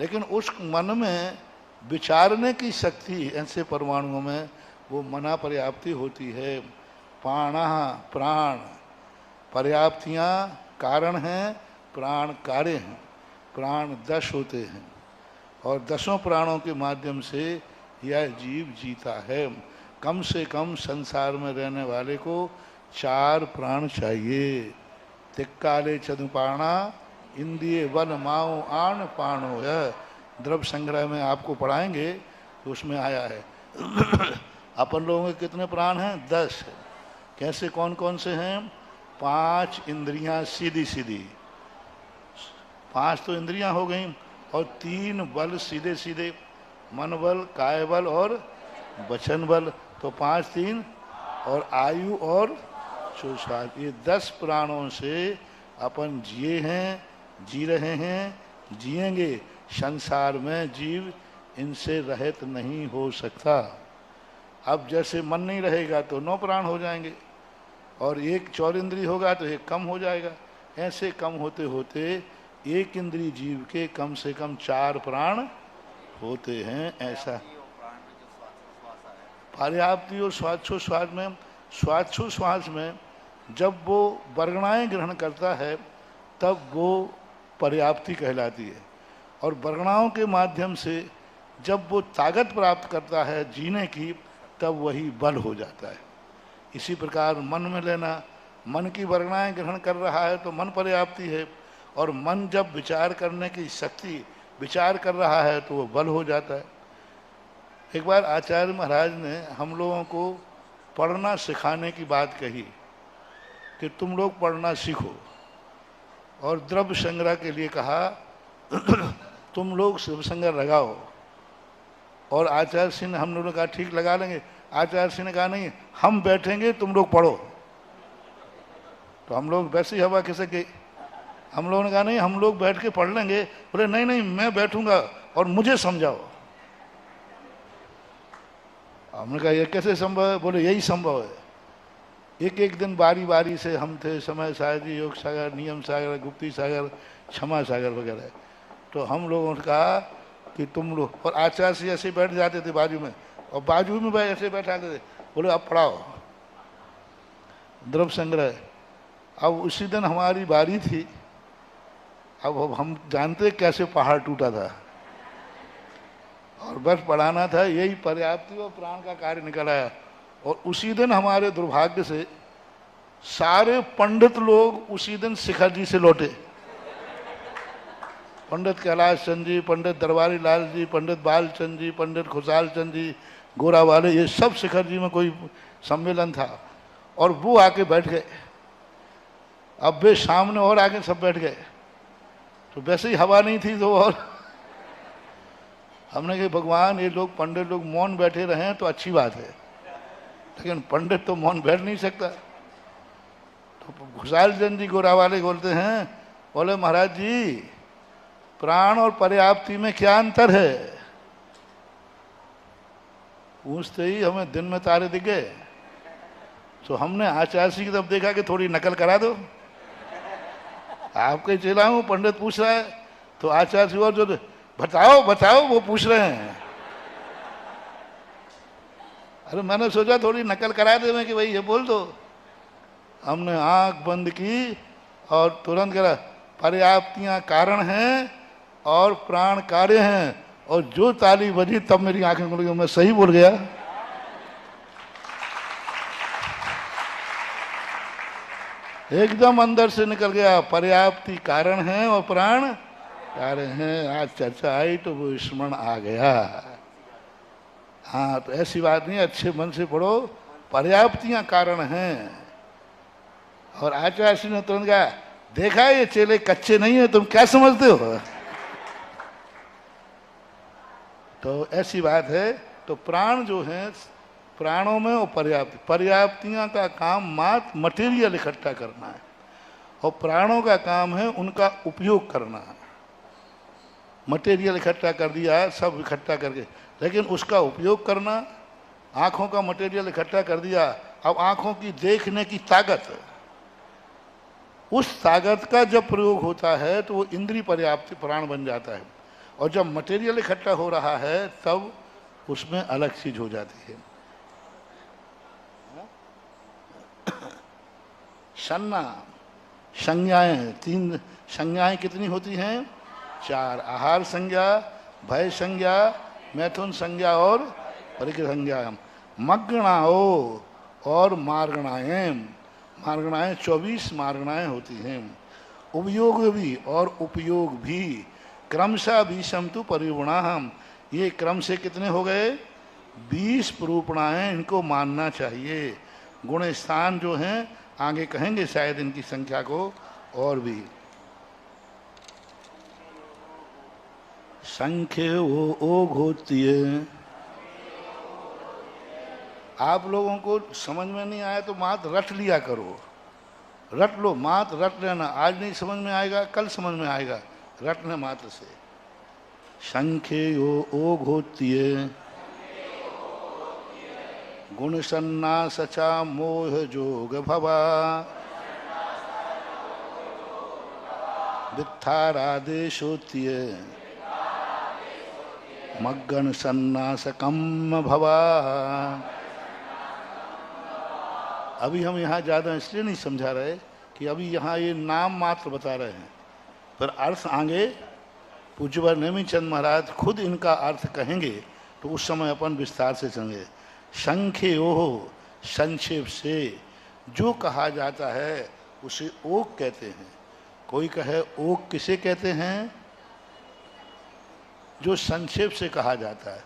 लेकिन उस मन में विचारने की शक्ति ऐसे परमाणुओं में वो मना पर्याप्ति होती है। प्राणः प्राण पर्याप्तियाँ कारण हैं, प्राण कार्य हैं। प्राण 10 होते हैं और 10 प्राणों के माध्यम से यह जीव जीता है। कम से कम संसार में रहने वाले को 4 प्राण चाहिए। तिक्काले चतुपाणा इंद्रिय वन माओ आन पाणो है, द्रव्य संग्रह में आपको पढ़ाएंगे तो उसमें आया है। अपन लोगों के कितने प्राण हैं? 10। कैसे, कौन कौन से हैं? 5 इंद्रियां सीधी सीधी, 5 तो इंद्रियां हो गई, और 3 बल सीधे सीधे, मन बल, काय बल और वचन बल, तो 5 3 और आयु और श्वास, ये 10 प्राणों से अपन जिए हैं, जी रहे हैं, जिएंगे। संसार में जीव इनसे रहित नहीं हो सकता। अब जैसे मन नहीं रहेगा तो 9 प्राण हो जाएंगे, और एक 4 इंद्रिय होगा तो एक कम हो जाएगा। ऐसे कम होते होते एक इंद्रिय जीव के कम से कम 4 प्राण होते हैं। ऐसा पर्याप्ति और श्वासोश्वास में, श्वासोश्वास में जब वो वर्गणाएं ग्रहण करता है तब वो पर्याप्ति कहलाती है, और वर्गणाओं के माध्यम से जब वो ताकत प्राप्त करता है जीने की, तब वही बल हो जाता है। इसी प्रकार मन में लेना, मन की वर्गणाएं ग्रहण कर रहा है तो मन पर्याप्ति है, और मन जब विचार करने की शक्ति विचार कर रहा है तो वो बल हो जाता है। एक बार आचार्य महाराज ने हम लोगों को पढ़ना सिखाने की बात कही कि तुम लोग पढ़ना सीखो, और द्रव्य संग्रह के लिए कहा तुम लोग शिव संग्रह लगाओ। और आचार्य सिंह ने, हम लोगों ने कहा ठीक लगा लेंगे। आचार्य सिंह ने कहा नहीं, हम बैठेंगे तुम लोग पढ़ो। तो हम लोग वैसी हवा किसे गई, हम लोगों ने कहा नहीं हम लोग बैठ के पढ़ लेंगे। बोले नहीं नहीं मैं बैठूंगा और मुझे समझाओ। हमने कहा ये कैसे संभव है? बोले यही संभव है। एक एक दिन बारी बारी से हम थे, समय सागर, योग सागर, नियम सागर, गुप्ती सागर, क्षमा सागर वगैरह। तो हम लोगों ने कहा कि तुम लोग, और आचार्य से ऐसे बैठ जाते थे बाजू में, और बाजू में भाई ऐसे बैठाते थे। बोले अब पढ़ाओ द्रव्य संग्रह। अब उसी दिन हमारी बारी थी। अब हम जानते कैसे पहाड़ टूटा था, और बस पढ़ाना था, यही पर्याप्ति और प्राण का कार्य निकल आया। और उसी दिन हमारे दुर्भाग्य से सारे पंडित लोग उसी दिन शिखर जी से लौटे। पंडित कैलाश चंद जी, पंडित दरबारी लाल जी, पंडित बालचंद जी, पंडित खुशहाल चंद जी, गोरा वाले, ये सब शिखर जी में कोई सम्मेलन था, और वो आके बैठ गए। अब वे सामने और आगे सब बैठ गए, तो वैसे ही हवा नहीं थी तो। और हमने कहा भगवान ये लोग पंडित लोग मौन बैठे रहे तो अच्छी बात है, लेकिन पंडित तो मौन बैठ नहीं सकता। तो घुसाल चंद जी गोरा वाले बोलते हैं, बोले महाराज जी प्राण और पर्याप्ति में क्या अंतर है? पूछते ही हमें दिन में तारे दिख गए। तो हमने आचार्य की तरफ देखा कि थोड़ी नकल करा दो, आपके चेला हूं, पंडित पूछ रहा है। तो आचार्य और जो बताओ बताओ वो पूछ रहे हैं। अरे मैंने सोचा थोड़ी नकल करा दे मैं कि भाई ये बोल दो। हमने आंख बंद की और तुरंत करा, पर्याप्तियां कारण हैं और प्राण कार्य हैं। और जो ताली बजी तब मेरी आंखें खुल गई, मैं सही बोल गया। एकदम अंदर से निकल गया, पर्याप्ति कारण है और प्राण कार्य हैं। आज चर्चा आई तो वो स्मरण आ गया। हाँ, तो ऐसी बात नहीं, अच्छे मन से पढ़ो, पर्याप्तियां कारण हैं। और आचार्य ने तुरंत कहा, देखा ये चेले कच्चे नहीं है, तुम क्या समझते हो? तो ऐसी बात है। तो प्राण जो है, प्राणों में और पर्याप्तियां का काम मात्र मटेरियल इकट्ठा करना है, और प्राणों का काम है उनका उपयोग करना है। मटेरियल इकट्ठा कर दिया, सब इकट्ठा करके, लेकिन उसका उपयोग करना। आंखों का मटेरियल इकट्ठा कर दिया, अब आंखों की देखने की ताकत, उस ताकत का जब प्रयोग होता है तो वो इंद्रिय पर्याप्ति प्राण बन जाता है। और जब मटेरियल इकट्ठा हो रहा है तब उसमें अलग चीज हो जाती है। सन्ना संज्ञाएं, 3 संज्ञाएं कितनी होती हैं? 4। आहार संज्ञा, भय संज्ञा, मैथुन संज्ञा और परिग्रह संज्ञा। मग्गणाओ और मार्गणाएं, मार्गणाएं 24 मार्गणाएं होती हैं। उपयोग भी और उपयोग भी, क्रमशः 20 तु परिगुणाहम, ये क्रम से कितने हो गए? 20 प्रूपणाएं, इनको मानना चाहिए। गुण स्थान जो हैं आगे कहेंगे शायद इनकी संख्या को और भी। संख्य वो होती है। आप लोगों को समझ में नहीं आया तो मात्र रट लिया करो, रट लो, मात्र रट लेना। आज नहीं समझ में आएगा, कल समझ में आएगा, रटने मात्र से। संख्यो ओ घोत्य गुण सन्ना सचा मोह जोग भवा वित्थारादेशोत्य मग्गन सन्नासकम भवा। अभी हम यहाँ ज़्यादा इसलिए नहीं समझा रहे कि अभी यहाँ ये नाम मात्र बता रहे हैं, पर अर्थ आगे पूज्यवर नेमिचंद महाराज खुद इनका अर्थ कहेंगे तो उस समय अपन विस्तार से समझे। संख्यो, संक्षेप से जो कहा जाता है उसे ओक कहते हैं। कोई कहे ओक किसे कहते हैं? जो संक्षेप से कहा जाता है।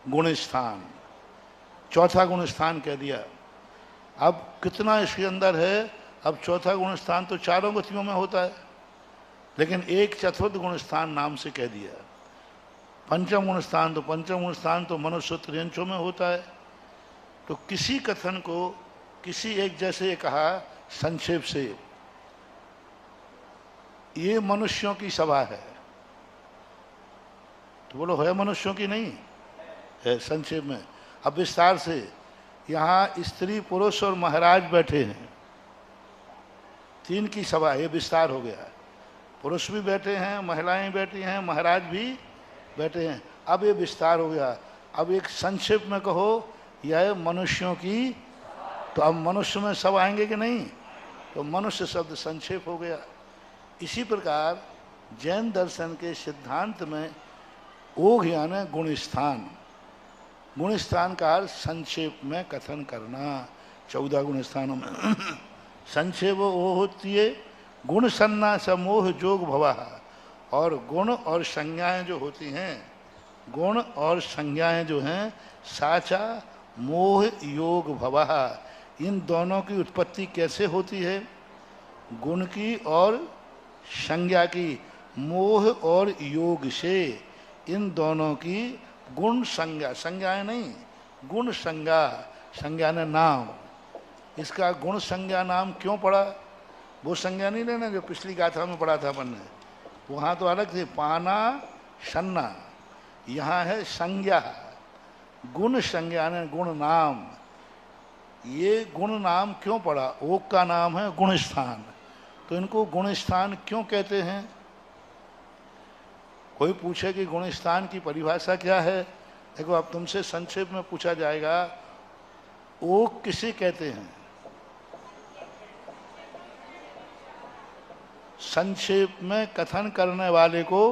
गुण स्थान, चौथा गुण स्थान कह दिया। अब कितना इसके अंदर है? अब चौथा गुण स्थान तो 4 गतियों में होता है, लेकिन एक चतुर्थ गुण स्थान नाम से कह दिया। पंचम गुण स्थान तो मनुष्य त्रियंशों में होता है। तो किसी कथन को किसी एक जैसे कहा संक्षेप से, ये मनुष्यों की सभा है, तो बोलो है मनुष्यों की? नहीं है, संक्षेप में। अब विस्तार से, यहाँ स्त्री पुरुष और महाराज बैठे हैं, 3 की सभा, ये विस्तार हो गया। पुरुष भी बैठे हैं, महिलाएं बैठी हैं, महाराज भी बैठे हैं। अब ये विस्तार हो गया। अब एक संक्षेप में कहो यह मनुष्यों की, तो अब मनुष्य में सब आएंगे कि नहीं? तो मनुष्य शब्द संक्षेप हो गया। इसी प्रकार जैन दर्शन के सिद्धांत में ओघ यानी गुणस्थान, गुणस्थान का अर्थ संक्षेप में कथन करना। 14 गुण स्थानों में संक्षेप वो होती है गुण सन्ना समोह जोग भवा। और गुण और संज्ञाएं जो होती हैं, गुण और संज्ञाएं जो हैं साचा मोह योग भवा, इन दोनों की उत्पत्ति कैसे होती है? गुण की और संज्ञा की, मोह और योग से इन दोनों की गुण संज्ञा, संज्ञाएं नहीं, गुण संज्ञा, संज्ञा ने नाम, इसका गुण संज्ञा नाम क्यों पड़ा? वो संज्ञा नहीं लेना जो पिछली गाथा में पढ़ा था अपन ने, वहाँ तो अलग थे, पाना शन्ना, यहाँ है संज्ञा, गुण संज्ञा ने गुण नाम। ये गुण नाम क्यों पड़ा? ओक का नाम है गुण स्थान, तो इनको गुण स्थान क्यों कहते हैं? कोई पूछे कि गुण स्थान की परिभाषा क्या है? देखो अब तुमसे संक्षेप में पूछा जाएगा, ओक किसे कहते हैं? संक्षेप में कथन करने वाले को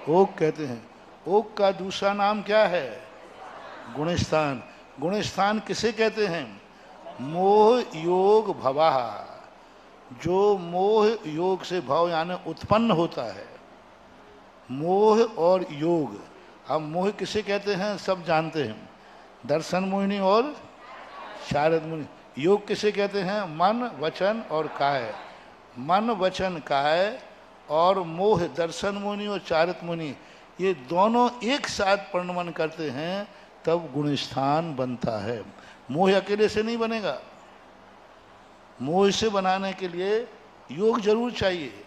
ओक कहते हैं। ओक का दूसरा नाम क्या है? गुणस्थान। गुणस्थान किसे कहते हैं? मोह योग भवः, जो मोह योग से भव यानी उत्पन्न होता है, मोह और योग। अब मोह किसे कहते हैं सब जानते हैं, दर्शन मोहिनी और शारद मुनि। योग किसे कहते हैं? मन वचन और काय। मन वचन काय और मोह दर्शन मुनि और चारित मुनि, ये दोनों एक साथ परिणमन करते हैं तब गुणस्थान बनता है। मोह अकेले से नहीं बनेगा, मोह से बनाने के लिए योग जरूर चाहिए।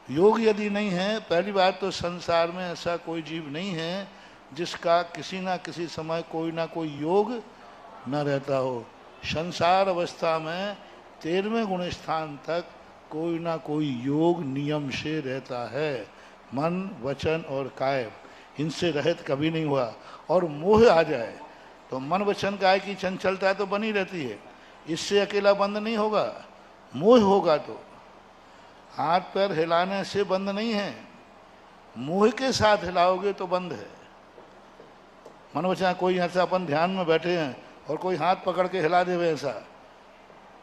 योग यदि नहीं है, पहली बात तो संसार में ऐसा कोई जीव नहीं है जिसका किसी ना किसी समय कोई ना कोई योग न रहता हो। संसार अवस्था में 13वें गुणस्थान तक कोई ना कोई योग नियम से रहता है। मन वचन और काय इनसे रहित कभी नहीं हुआ। और मोह आ जाए तो मन वचन काय की चंचलता तो बनी रहती है, इससे अकेला बंद नहीं होगा। मोह होगा तो हाथ पैर हिलाने से बंद नहीं है, मोह के साथ हिलाओगे तो बंद है। मन वचन कोई ऐसा अपन ध्यान में बैठे हैं और कोई हाथ पकड़ के हिला दे वैसा,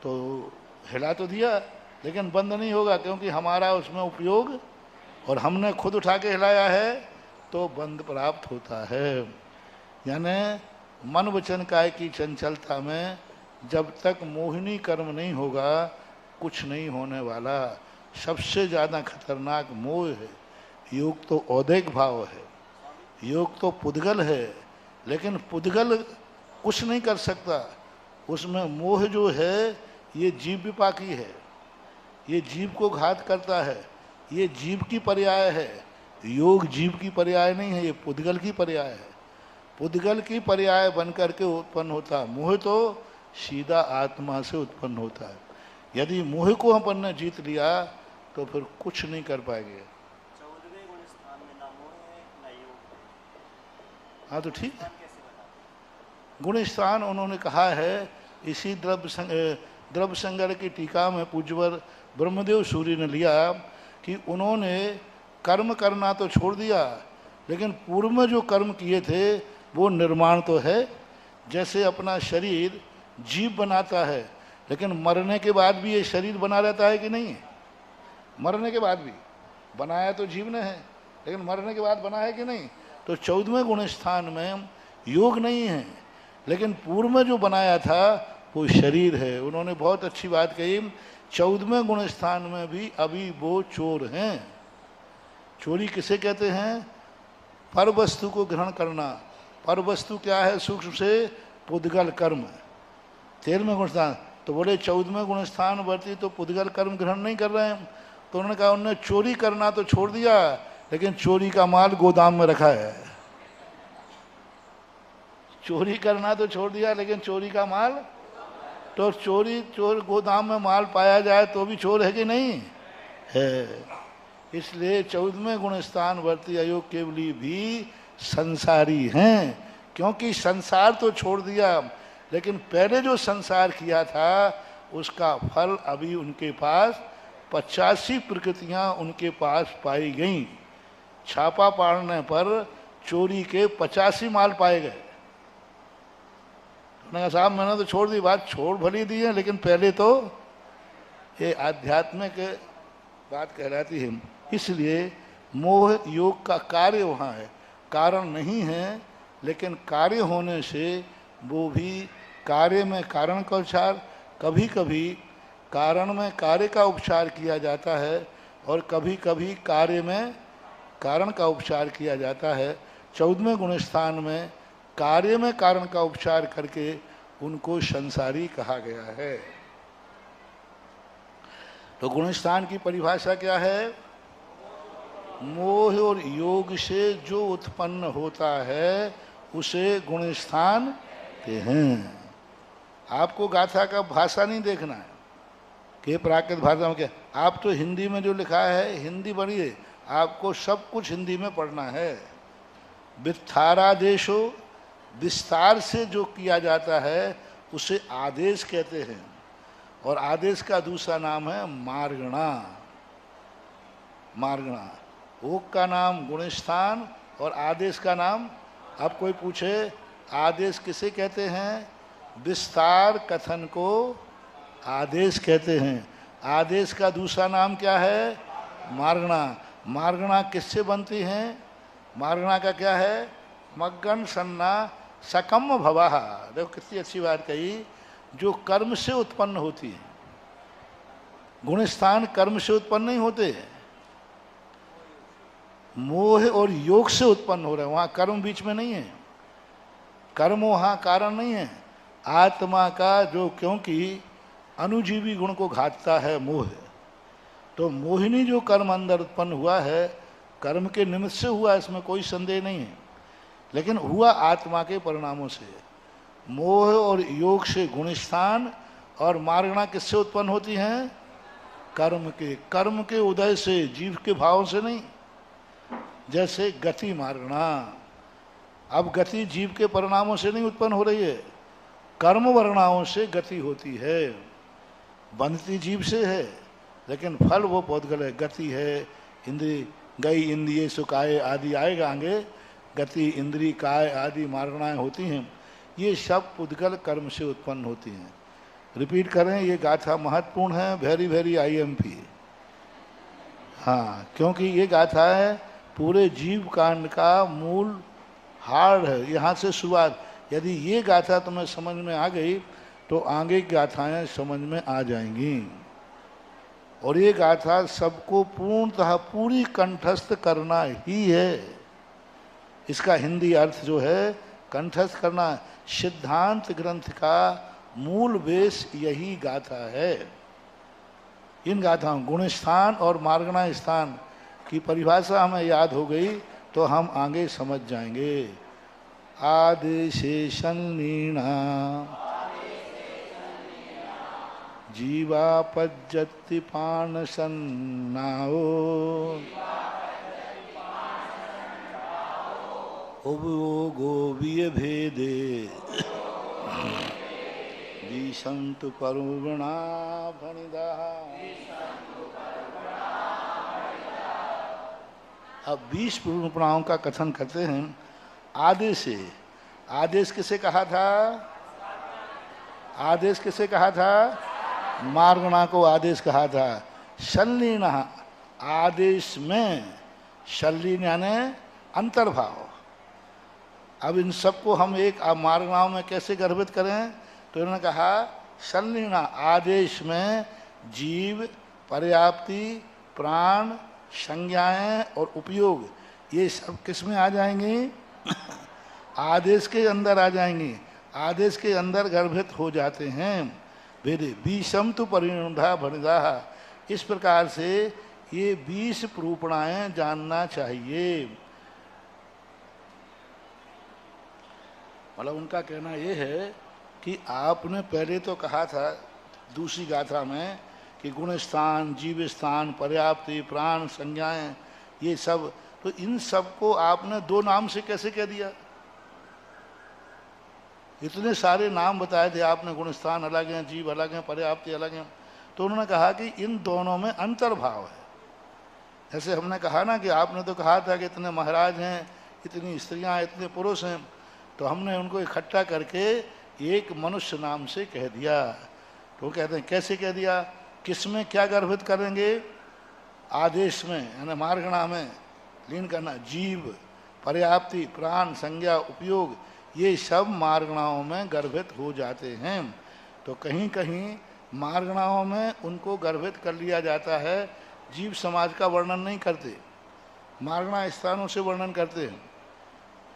तो हिला तो दिया लेकिन बंद नहीं होगा, क्योंकि हमारा उसमें उपयोग और हमने खुद उठा के हिलाया है तो बंद प्राप्त होता है। यानी मन वचन काय की चंचलता में जब तक मोहिनी कर्म नहीं होगा कुछ नहीं होने वाला। सबसे ज़्यादा खतरनाक मोह है। योग तो औदैक भाव है, योग तो पुद्गल है, लेकिन पुद्गल कुछ नहीं कर सकता। उसमें मोह जो है ये जीव विपाकी है, ये जीव को घात करता है, ये जीव की पर्याय है। योग जीव की पर्याय नहीं है, ये पुद्गल की पर्याय है। पुद्गल की पर्याय बन करके उत्पन्न होता है। मोह तो सीधा आत्मा से उत्पन्न होता है। यदि मोह को अपन ने जीत लिया तो फिर कुछ नहीं कर पाएंगे। हाँ तो ठीक है, गुण स्थान उन्होंने कहा है। इसी द्रव्य संगर की टीका में पूज्यवर ब्रह्मदेव सूर्य ने लिया कि उन्होंने कर्म करना तो छोड़ दिया, लेकिन पूर्व में जो कर्म किए थे वो निर्माण तो है। जैसे अपना शरीर जीव बनाता है, लेकिन मरने के बाद भी ये शरीर बना रहता है कि नहीं? मरने के बाद भी बनाया तो जीव ने है, लेकिन मरने के बाद बना है कि नहीं? तो 14वें गुण स्थान में योग नहीं है, लेकिन पूर्व में जो बनाया था वो शरीर है। उन्होंने बहुत अच्छी बात कही, 14वें गुण स्थान में भी अभी वो चोर हैं। चोरी किसे कहते हैं? पर वस्तु को ग्रहण करना। पर वस्तु क्या है? सूक्ष्म से पुद्गल कर्म। 13वें गुण स्थान तो बोले 14वें गुण स्थान वर्ती तो पुद्गल कर्म ग्रहण नहीं कर रहे हैं। तो उन्होंने कहा उन्होंने चोरी करना तो छोड़ दिया, लेकिन चोरी का माल गोदाम में रखा है। चोरी करना तो छोड़ दिया, लेकिन चोरी का माल तो चोर गोदाम में माल पाया जाए तो भी चोर है कि नहीं है। इसलिए 14वें गुण स्थान वर्ती अयोग केवली भी संसारी हैं, क्योंकि संसार तो छोड़ दिया, लेकिन पहले जो संसार किया था उसका फल अभी उनके पास 85 प्रकृतियां उनके पास पाई गईं। छापा पाड़ने पर चोरी के 85 माल पाए गए। उन्होंने कहा साहब मैंने तो छोड़ दी, बात छोड़ भली दी है, लेकिन पहले तो ये आध्यात्मिक बात कहलाती है। इसलिए मोह योग का कार्य वहाँ है, कारण नहीं है, लेकिन कार्य होने से वो भी कार्य में कारण का उपचार, कभी कभी कारण में कार्य का उपचार किया जाता है और कभी कभी कार्य में कारण का उपचार किया जाता है। 14वें गुण स्थान में कार्य में कारण का उपचार करके उनको संसारी कहा गया है। तो गुणस्थान की परिभाषा क्या है? मोह और योग से जो उत्पन्न होता है उसे गुणस्थान कहते हैं। आपको गाथा का भाषा नहीं देखना है कि प्राकृत भाषा में क्या, आप तो हिंदी में जो लिखा है हिंदी पढ़िए, आपको सब कुछ हिंदी में पढ़ना है। विस्तारादेशो, विस्तार से जो किया जाता है उसे आदेश कहते हैं, और आदेश का दूसरा नाम है मार्गणा। मार्गणा, ओक का नाम गुणस्थान और आदेश का नाम, अब कोई पूछे आदेश किसे कहते हैं? विस्तार कथन को आदेश कहते हैं। आदेश का दूसरा नाम क्या है? मार्गणा। मार्गणा किससे बनती हैं? मार्गणा का क्या है? मग्गन सन्ना सकम भवाहा। देखो कितनी अच्छी बात कही, जो कर्म से उत्पन्न होती है। गुणस्थान कर्म से उत्पन्न नहीं होते, मोह और योग से उत्पन्न हो रहे हैं। वहाँ कर्म बीच में नहीं है, कर्म वहाँ कारण नहीं है। आत्मा का जो, क्योंकि अनुजीवी गुण को घातता है मोह, तो मोहिनी जो कर्म अंदर उत्पन्न हुआ है कर्म के निमित्त से हुआ, इसमें कोई संदेह नहीं है, लेकिन हुआ आत्मा के परिणामों से। मोह और योग से गुणस्थान, और मार्गणा किससे उत्पन्न होती हैं? कर्म के। कर्म के उदय से, जीव के भाव से नहीं। जैसे गति मार्गणा, अब गति जीव के परिणामों से नहीं उत्पन्न हो रही है, कर्म वर्णाओं से गति होती है। बनती जीव से है, लेकिन फल वो पौधगल है। गति है, इंद्री गई इंद्रिय सुकाय आदि आएगा आगे, गति इंद्री काय आदि मार्गणाएं होती हैं। ये सब पुद्गल कर्म से उत्पन्न होती हैं। रिपीट करें, ये गाथा महत्वपूर्ण है, वेरी वेरी IMP। हाँ, क्योंकि ये गाथा है पूरे जीव कांड का मूल हार्ड है, यहाँ से शुरुआत। यदि ये गाथा तुम्हें समझ में आ गई तो आगे की गाथाएं समझ में आ जाएंगी। और ये गाथा सबको पूर्णतः पूरी कंठस्थ करना ही है। इसका हिंदी अर्थ जो है कंठस्थ करना। सिद्धांत ग्रंथ का मूल बेस यही गाथा है। इन गाथाओं गुणस्थान और मार्गणा स्थान की परिभाषा हमें याद हो गई तो हम आगे समझ जाएंगे। आदेशेषणीना जीवापज्जति पाणसन्नाओ उपयोगो विभेदे दिशन्तु पर्वणा भणिदाः। अब 20 पूर्वपणाओं का कथन करते हैं। आदेश से, आदेश किसे कहा था? आदेश किसे कहा था? मार्गणा को आदेश कहा था। संलीन, आदेश में, संलीन यानी अंतर्भाव। अब इन सबको हम एक मार्गणाओं में कैसे गर्भित करें? तो इन्होंने कहा संलीन, आदेश में जीव, पर्याप्ति, प्राण, संज्ञाएं और उपयोग, ये सब किस में आ जाएंगी? आदेश के अंदर आ जाएंगी। आदेश के अंदर गर्भित हो जाते हैं। वेदे विषम तो परिणुधा भणिदा। इस प्रकार से ये 20 प्रूपणाएं जानना चाहिए। मतलब उनका कहना ये है कि आपने पहले तो कहा था दूसरी गाथा में कि गुणस्थान, जीवस्थान, पर्याप्ति, प्राण, संज्ञाएं, ये सब, तो इन सब को आपने 2 नाम से कैसे कह दिया? इतने सारे नाम बताए थे आपने, गुणस्थान अलग हैं, जीव अलग हैं, पर्याप्ति अलग हैं। तो उन्होंने कहा कि इन दोनों में अंतर्भाव है। जैसे हमने कहा ना कि आपने तो कहा था कि इतने महाराज हैं, इतनी स्त्रियां, इतने पुरुष हैं, तो हमने उनको इकट्ठा करके एक मनुष्य नाम से कह दिया। तो कहते हैं कैसे कह दिया? किस में क्या गर्भित करेंगे? आदेश में यानी मार्गणा में लीन करना, जीव, पर्याप्ति, प्राण, संज्ञा, उपयोग, ये सब मार्गणाओं में गर्भित हो जाते हैं। तो कहीं कहीं मार्गणाओं में उनको गर्भित कर लिया जाता है। जीव समाज का वर्णन नहीं करते, मार्गणा स्थानों से वर्णन करते हैं।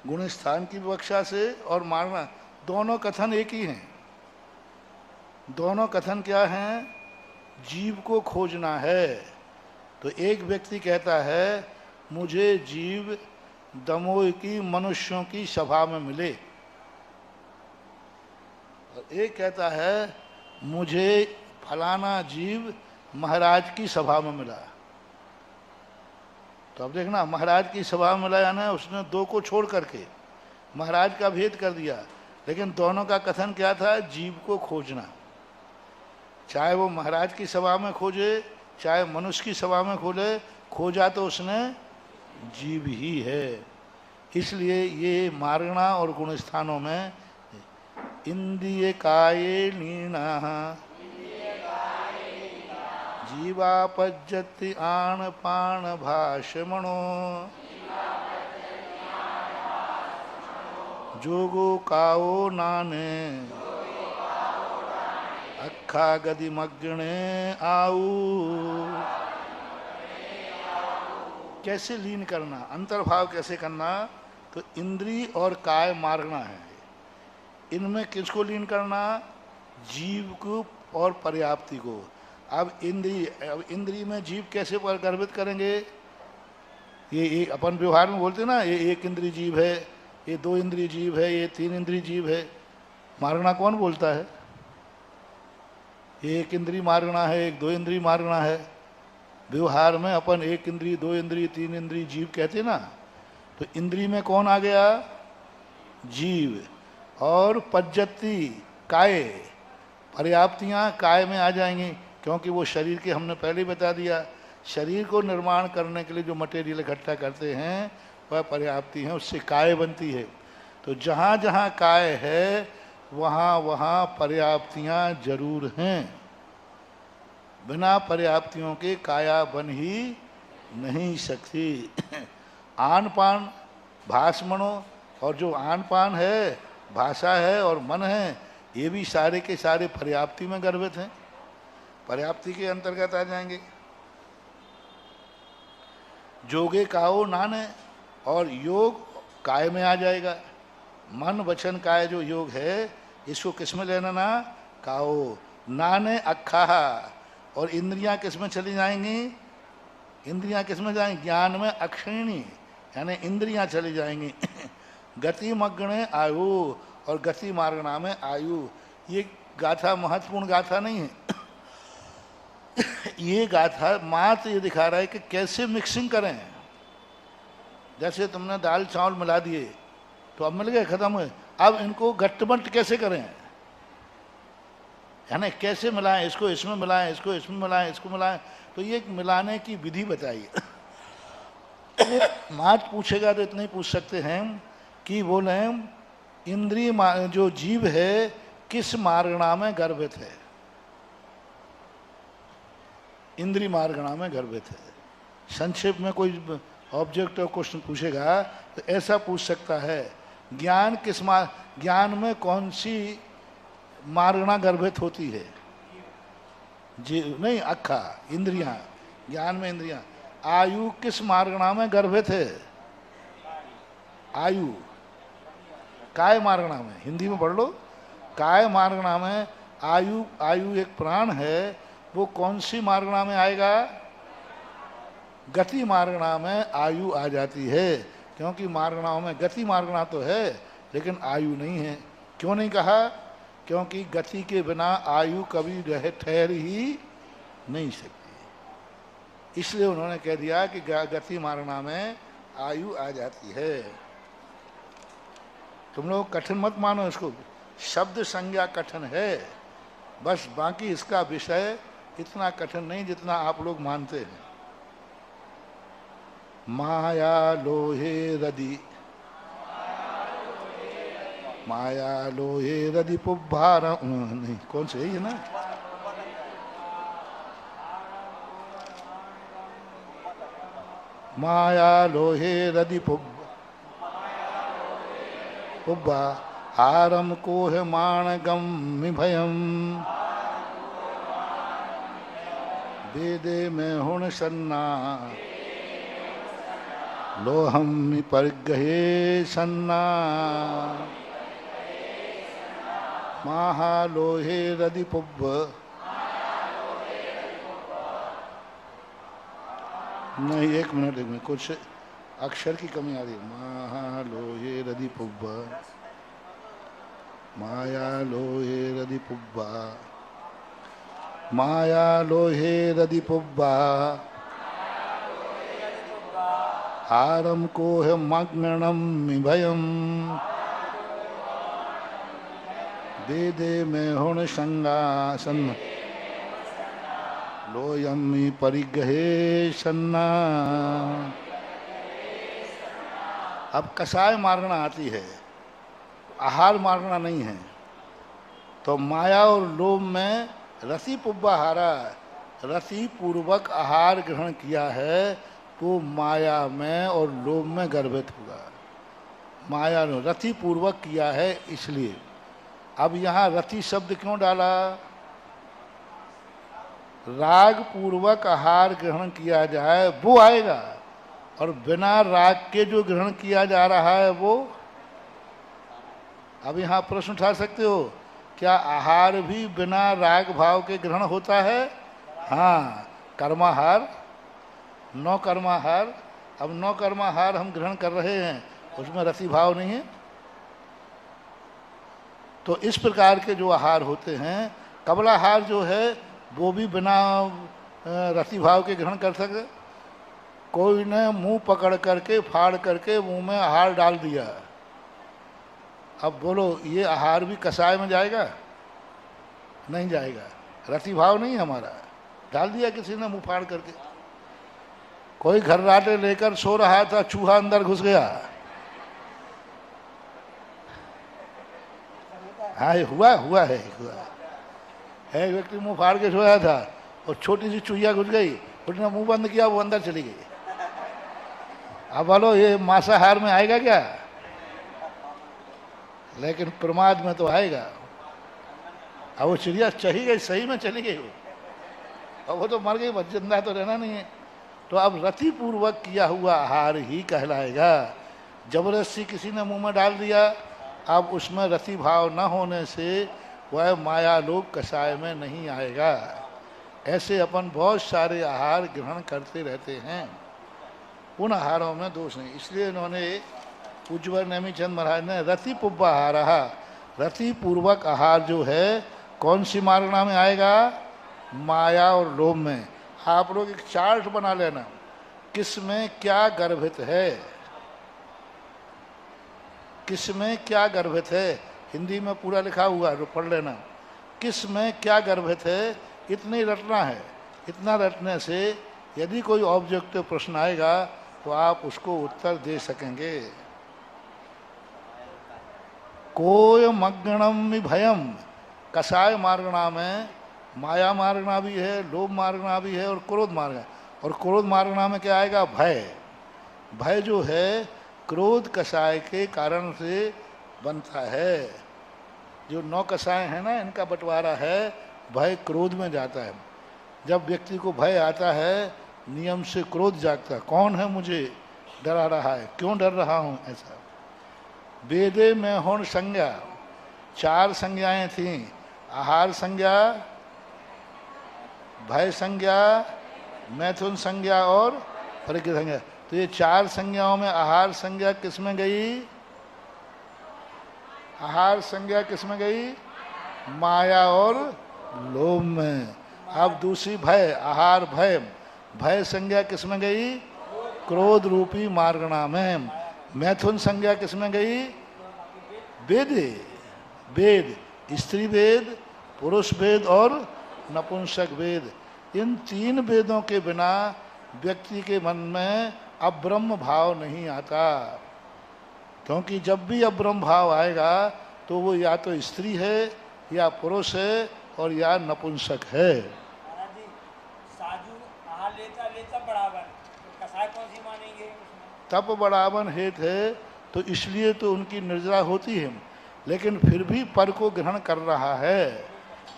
गुण स्थान की विवक्षा से और मारना, दोनों कथन एक ही हैं। दोनों कथन क्या हैं? जीव को खोजना है। तो एक व्यक्ति कहता है मुझे जीव दमोह की मनुष्यों की सभा में मिले, और एक कहता है मुझे फलाना जीव महाराज की सभा में मिला। तो अब देखना, महाराज की सभा में मिला यानी उसने दो को छोड़ करके महाराज का भेद कर दिया, लेकिन दोनों का कथन क्या था? जीव को खोजना। चाहे वो महाराज की सभा में खोजे चाहे मनुष्य की सभा में खोजे, खोजा तो उसने जीव ही है। इसलिए ये मारणा और गुण स्थानों में इंद्रिय काये लीना जीवापज्जति आण पाण भाषमणो जोगो काओ नाने अखा गति मग्ने आऊ। कैसे लीन करना, अंतर्भाव कैसे करना? तो इंद्री और काय मारना है। इनमें किसको लीन करना? जीव को और पर्याप्ति को। अब इंद्री में जीव कैसे गर्भित करेंगे? ये अपन व्यवहार में बोलते ना, ये एक इंद्री जीव है, ये दो इंद्री जीव है, ये तीन इंद्री जीव है। मारना कौन बोलता है? एक इंद्री मारना है, एक दो इंद्री मारना है। व्यवहार में अपन एक इंद्री, दो इंद्री, तीन इंद्री जीव कहते ना। तो इंद्री में कौन आ गया? जीव। और पज्जति काय, पर्याप्तियां काय में आ जाएंगी, क्योंकि वो शरीर के, हमने पहले बता दिया, शरीर को निर्माण करने के लिए जो मटेरियल इकट्ठा करते हैं वह पर्याप्ति है, उससे काय बनती है। तो जहाँ जहाँ काय है वहाँ वहाँ पर्याप्तियाँ जरूर हैं। बिना पर्याप्तियों के काया बन ही नहीं सकती। आन पान भाषमणो, और जो आन पान है, भाषा है और मन है, ये भी सारे के सारे पर्याप्ति में गर्भित हैं, पर्याप्ति के अंतर्गत आ जाएंगे। जोगे काओ नाने, और योग काय में आ जाएगा। मन वचन काय जो योग है, इसको किस में लेना ना? काओ नाने अखा। और इंद्रियां किस में चली जाएंगी? इंद्रियां किस में जाएंगी? ज्ञान में अक्षिणी, यानी इंद्रियां चली जाएंगी। गति मग्ने आयु, और गति मार्गणा में आयु। ये गाथा महत्वपूर्ण गाथा नहीं है। ये गाथा मात्र ये दिखा रहा है कि कैसे मिक्सिंग करें। जैसे तुमने दाल चावल मिला दिए तो अब मिल गए, खत्म हुए, अब इनको गट्टबंट कैसे करें, यानी कैसे मिलाएं, इसको इसमें मिलाएं, इसको इसमें मिलाएं, इसको मिलाएं। तो ये मिलाने की विधि बताइए। मात पूछेगा तो इतना ही पूछ सकते हैं कि बोले इंद्रिय जो जीव है किस मार्गणा में गर्भित है? इंद्रिय मार्गणा में गर्भित है। संक्षेप में कोई ऑब्जेक्ट और क्वेश्चन पूछेगा तो ऐसा पूछ सकता है, ज्ञान किस ज्ञान में कौन सी मार्गणा गर्भित होती है? जी नहीं, अक्खा इंद्रियां, ज्ञान में इंद्रियां। आयु किस मार्गणा में गर्भित है? आयु काय मार्गणा में, हिंदी में पढ़ लो, काय मार्गणा में आयु। आयु एक प्राण है, वो कौन सी मार्गणा में आएगा? गति मार्गणा में आयु आ जाती है, क्योंकि मार्गणाओं में गति मार्गणा तो है लेकिन आयु नहीं है। क्यों नहीं कहा? क्योंकि गति के बिना आयु कभी ठहर ही नहीं सकती। इसलिए उन्होंने कह दिया कि गति मार्गणा में आयु आ जाती है। तुम लोग कठिन मत मानो इसको, शब्द संज्ञा कठिन है बस, बाकी इसका विषय इतना कठिन नहीं जितना आप लोग मानते हैं। माया लोहे रदि, माया लोहे रदि पुब्भार, नहीं कौन से है ना, माया लोहे रदि पुब्बा हारम कोह माणगम भयम वेदे में हुण सन्ना लोहम परिग्रहे सन्ना महालोहे रदिपुब्ब। नहीं, एक मिनट, कुछ अक्षर की कमी आ रही है। महालोहे रदिपुब्ब, माया लोहे रदिपुब्बा, माया लोहे रदिपुब्बा, हारम को है मग्नम भयम, दे दे में हुण संगासन, लोयमी परिग्रहे सन्ना। अब कसाय मारना आती है, आहार मारना नहीं है। तो माया और लोभ में रति पुब्बा हारा, रति पूर्वक आहार ग्रहण किया है तो माया में और लोभ में गर्भित होगा। माया ने रति पूर्वक किया है इसलिए। अब यहाँ रति शब्द क्यों डाला? राग पूर्वक आहार ग्रहण किया जाए वो आएगा, और बिना राग के जो ग्रहण किया जा रहा है वो। अब यहाँ प्रश्न उठा सकते हो, क्या आहार भी बिना राग भाव के ग्रहण होता है? हाँ, कर्माहार, नौ कर्माहार। अब नौ कर्माहार हम ग्रहण कर रहे हैं, उसमें रति भाव नहीं है। तो इस प्रकार के जो आहार होते हैं, कबलाहार जो है वो भी बिना रति भाव के ग्रहण कर सकते। कोई ने मुंह पकड़ करके फाड़ करके मुंह में आहार डाल दिया, अब बोलो ये आहार भी कसाय में जाएगा? नहीं जाएगा, रति भाव नहीं हमारा। डाल दिया किसी ने मुंह फाड़ करके। कोई घर्राटे लेकर सो रहा था, चूहा अंदर घुस गया। हाँ, हुआ है। एक व्यक्ति मुंह फाड़ के सोया था और छोटी सी चूहिया घुस गई, उसने मुंह बंद किया, वो अंदर चली गई। अब बोलो ये मांसाहार में आएगा क्या? लेकिन प्रमाद में तो आएगा। अब वो चिड़िया चली गई, सही में चली गई वो, अब वो तो मर गई, बच जिंदा तो रहना नहीं है। तो अब रति पूर्वक किया हुआ आहार ही कहलाएगा। जबरदस्ती किसी ने मुंह में डाल दिया, अब उसमें रति भाव न होने से वह माया लोक कसाय में नहीं आएगा। ऐसे अपन बहुत सारे आहार ग्रहण करते रहते हैं, उन आहारों में दोष नहीं। इसलिए इन्होंने पूज्यवर नेमीचंद महाराज ने रति पुब्बा आहार, रति पूर्वक आहार जो है कौन सी मारणा में आएगा? माया और लोभ में। आप लोग एक चार्ट बना लेना, किस में क्या गर्भित है, किस में क्या गर्भित है। हिंदी में पूरा लिखा हुआ है तो पढ़ लेना, किस में क्या गर्भित है, इतना ही रटना है। इतना रटने से यदि कोई ऑब्जेक्टिव प्रश्न आएगा तो आप उसको उत्तर दे सकेंगे। कोय मग्नम भयम, कसाय मार्गणा में माया मार्गणा भी है, लोभ मार्गणा भी है और क्रोध मार्गणा। और क्रोध मार्गणा में क्या आएगा? भय। भय जो है क्रोध कसाय के कारण से बनता है। जो 9 कसाय है ना, इनका बंटवारा है, भय क्रोध में जाता है। जब व्यक्ति को भय आता है, नियम से क्रोध जागता है, कौन है मुझे डरा रहा है, क्यों डर रहा हूँ, ऐसा। वेदे में होण संज्ञा, 4 संज्ञाएं थीं, आहार संज्ञा, भय संज्ञा, मैथुन संज्ञा और परिग्रह संज्ञा। तो ये 4 संज्ञाओं में आहार संज्ञा किस में गई? आहार संज्ञा किस में गई? माया और लोभ में। अब दूसरी भय, आहार भय, भय संज्ञा किस में गई? क्रोध रूपी मार्गणा में। मैथुन संज्ञा किस में गई? वेद, वेद, स्त्री वेद, पुरुष वेद और नपुंसक वेद। इन 3 वेदों के बिना व्यक्ति के मन में अब्रह्म भाव नहीं आता, क्योंकि जब भी अब्रह्म भाव आएगा तो वो या तो स्त्री है या पुरुष है और या नपुंसक है। साजू आहार लेता लेता बढ़ावन, तो कसाय कौन सी मानेंगे? तप बढ़ावन हेत है, तो इसलिए तो उनकी निर्जरा होती है, लेकिन फिर भी पर को ग्रहण कर रहा है,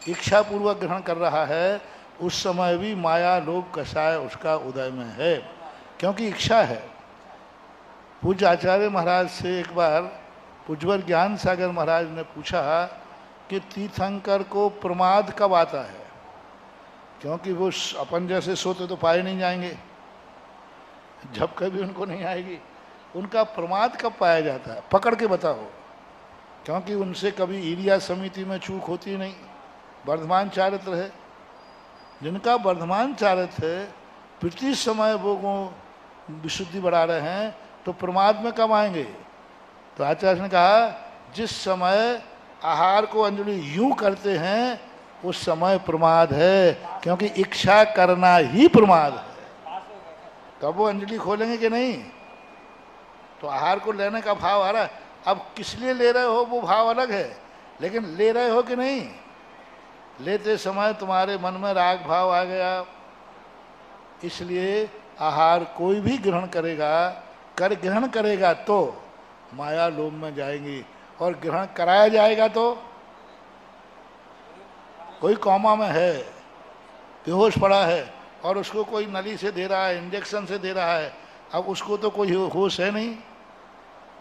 इच्छा पूर्वक ग्रहण कर रहा है। उस समय भी माया लोभ कसाय उसका उदय में है, क्योंकि इच्छा है। पूज्य आचार्य महाराज से एक बार पूज्यवर ज्ञान सागर महाराज ने पूछा कि तीर्थंकर को प्रमाद कब आता है, क्योंकि वो अपन जैसे सोते तो पाए नहीं जाएंगे, जब कभी उनको नहीं आएगी, उनका प्रमाद कब पाया जाता है, पकड़ के बताओ। क्योंकि उनसे कभी ईरिया समिति में चूक होती नहीं, वर्धमान चारित्र है। जिनका वर्धमान चारित्र है, प्रति समय वो विशुद्धि बढ़ा रहे हैं, तो प्रमाद में कब आएंगे? तो आचार्य ने कहा जिस समय आहार को अंजलि यूं करते हैं उस समय प्रमाद है, क्योंकि इच्छा करना ही प्रमाद है। तब वो अंजलि खोलेंगे कि नहीं? तो आहार को लेने का भाव आ रहा है, अब किस लिए ले रहे हो वो भाव अलग है, लेकिन ले रहे हो कि नहीं? लेते समय तुम्हारे मन में राग भाव आ गया, इसलिए आहार कोई भी ग्रहण करेगा तो माया लोभ में जाएंगी, और ग्रहण कराया जाएगा तो कोई कौमा में है, बेहोश पड़ा है, और उसको कोई नली से दे रहा है, इंजेक्शन से दे रहा है, अब उसको तो कोई होश है नहीं,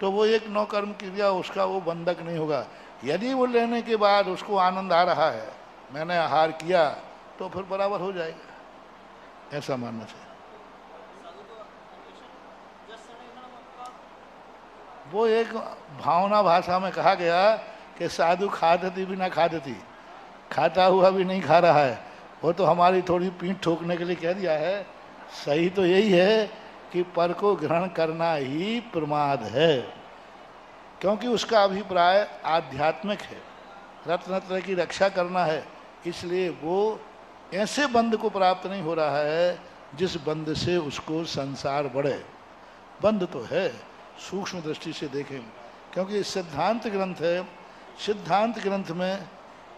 तो वो एक नौकर्म क्रिया, उसका वो बंधक नहीं होगा। यदि वो लेने के बाद उसको आनंद आ रहा है, मैंने आहार किया, तो फिर बराबर हो जाएगा, ऐसा मानना चाहिए। वो एक भावना भाषा में कहा गया कि साधु खादती भी ना खादती, खाता हुआ भी नहीं खा रहा है, वो तो हमारी थोड़ी पीठ ठोकने के लिए कह दिया है। सही तो यही है कि पर को ग्रहण करना ही प्रमाद है, क्योंकि उसका अभिप्राय आध्यात्मिक है, रत्न की रक्षा करना है, इसलिए वो ऐसे बंध को प्राप्त नहीं हो रहा है जिस बंध से उसको संसार बढ़े। बंध तो है, सूक्ष्म दृष्टि से देखें, क्योंकि सिद्धांत ग्रंथ है। सिद्धांत ग्रंथ में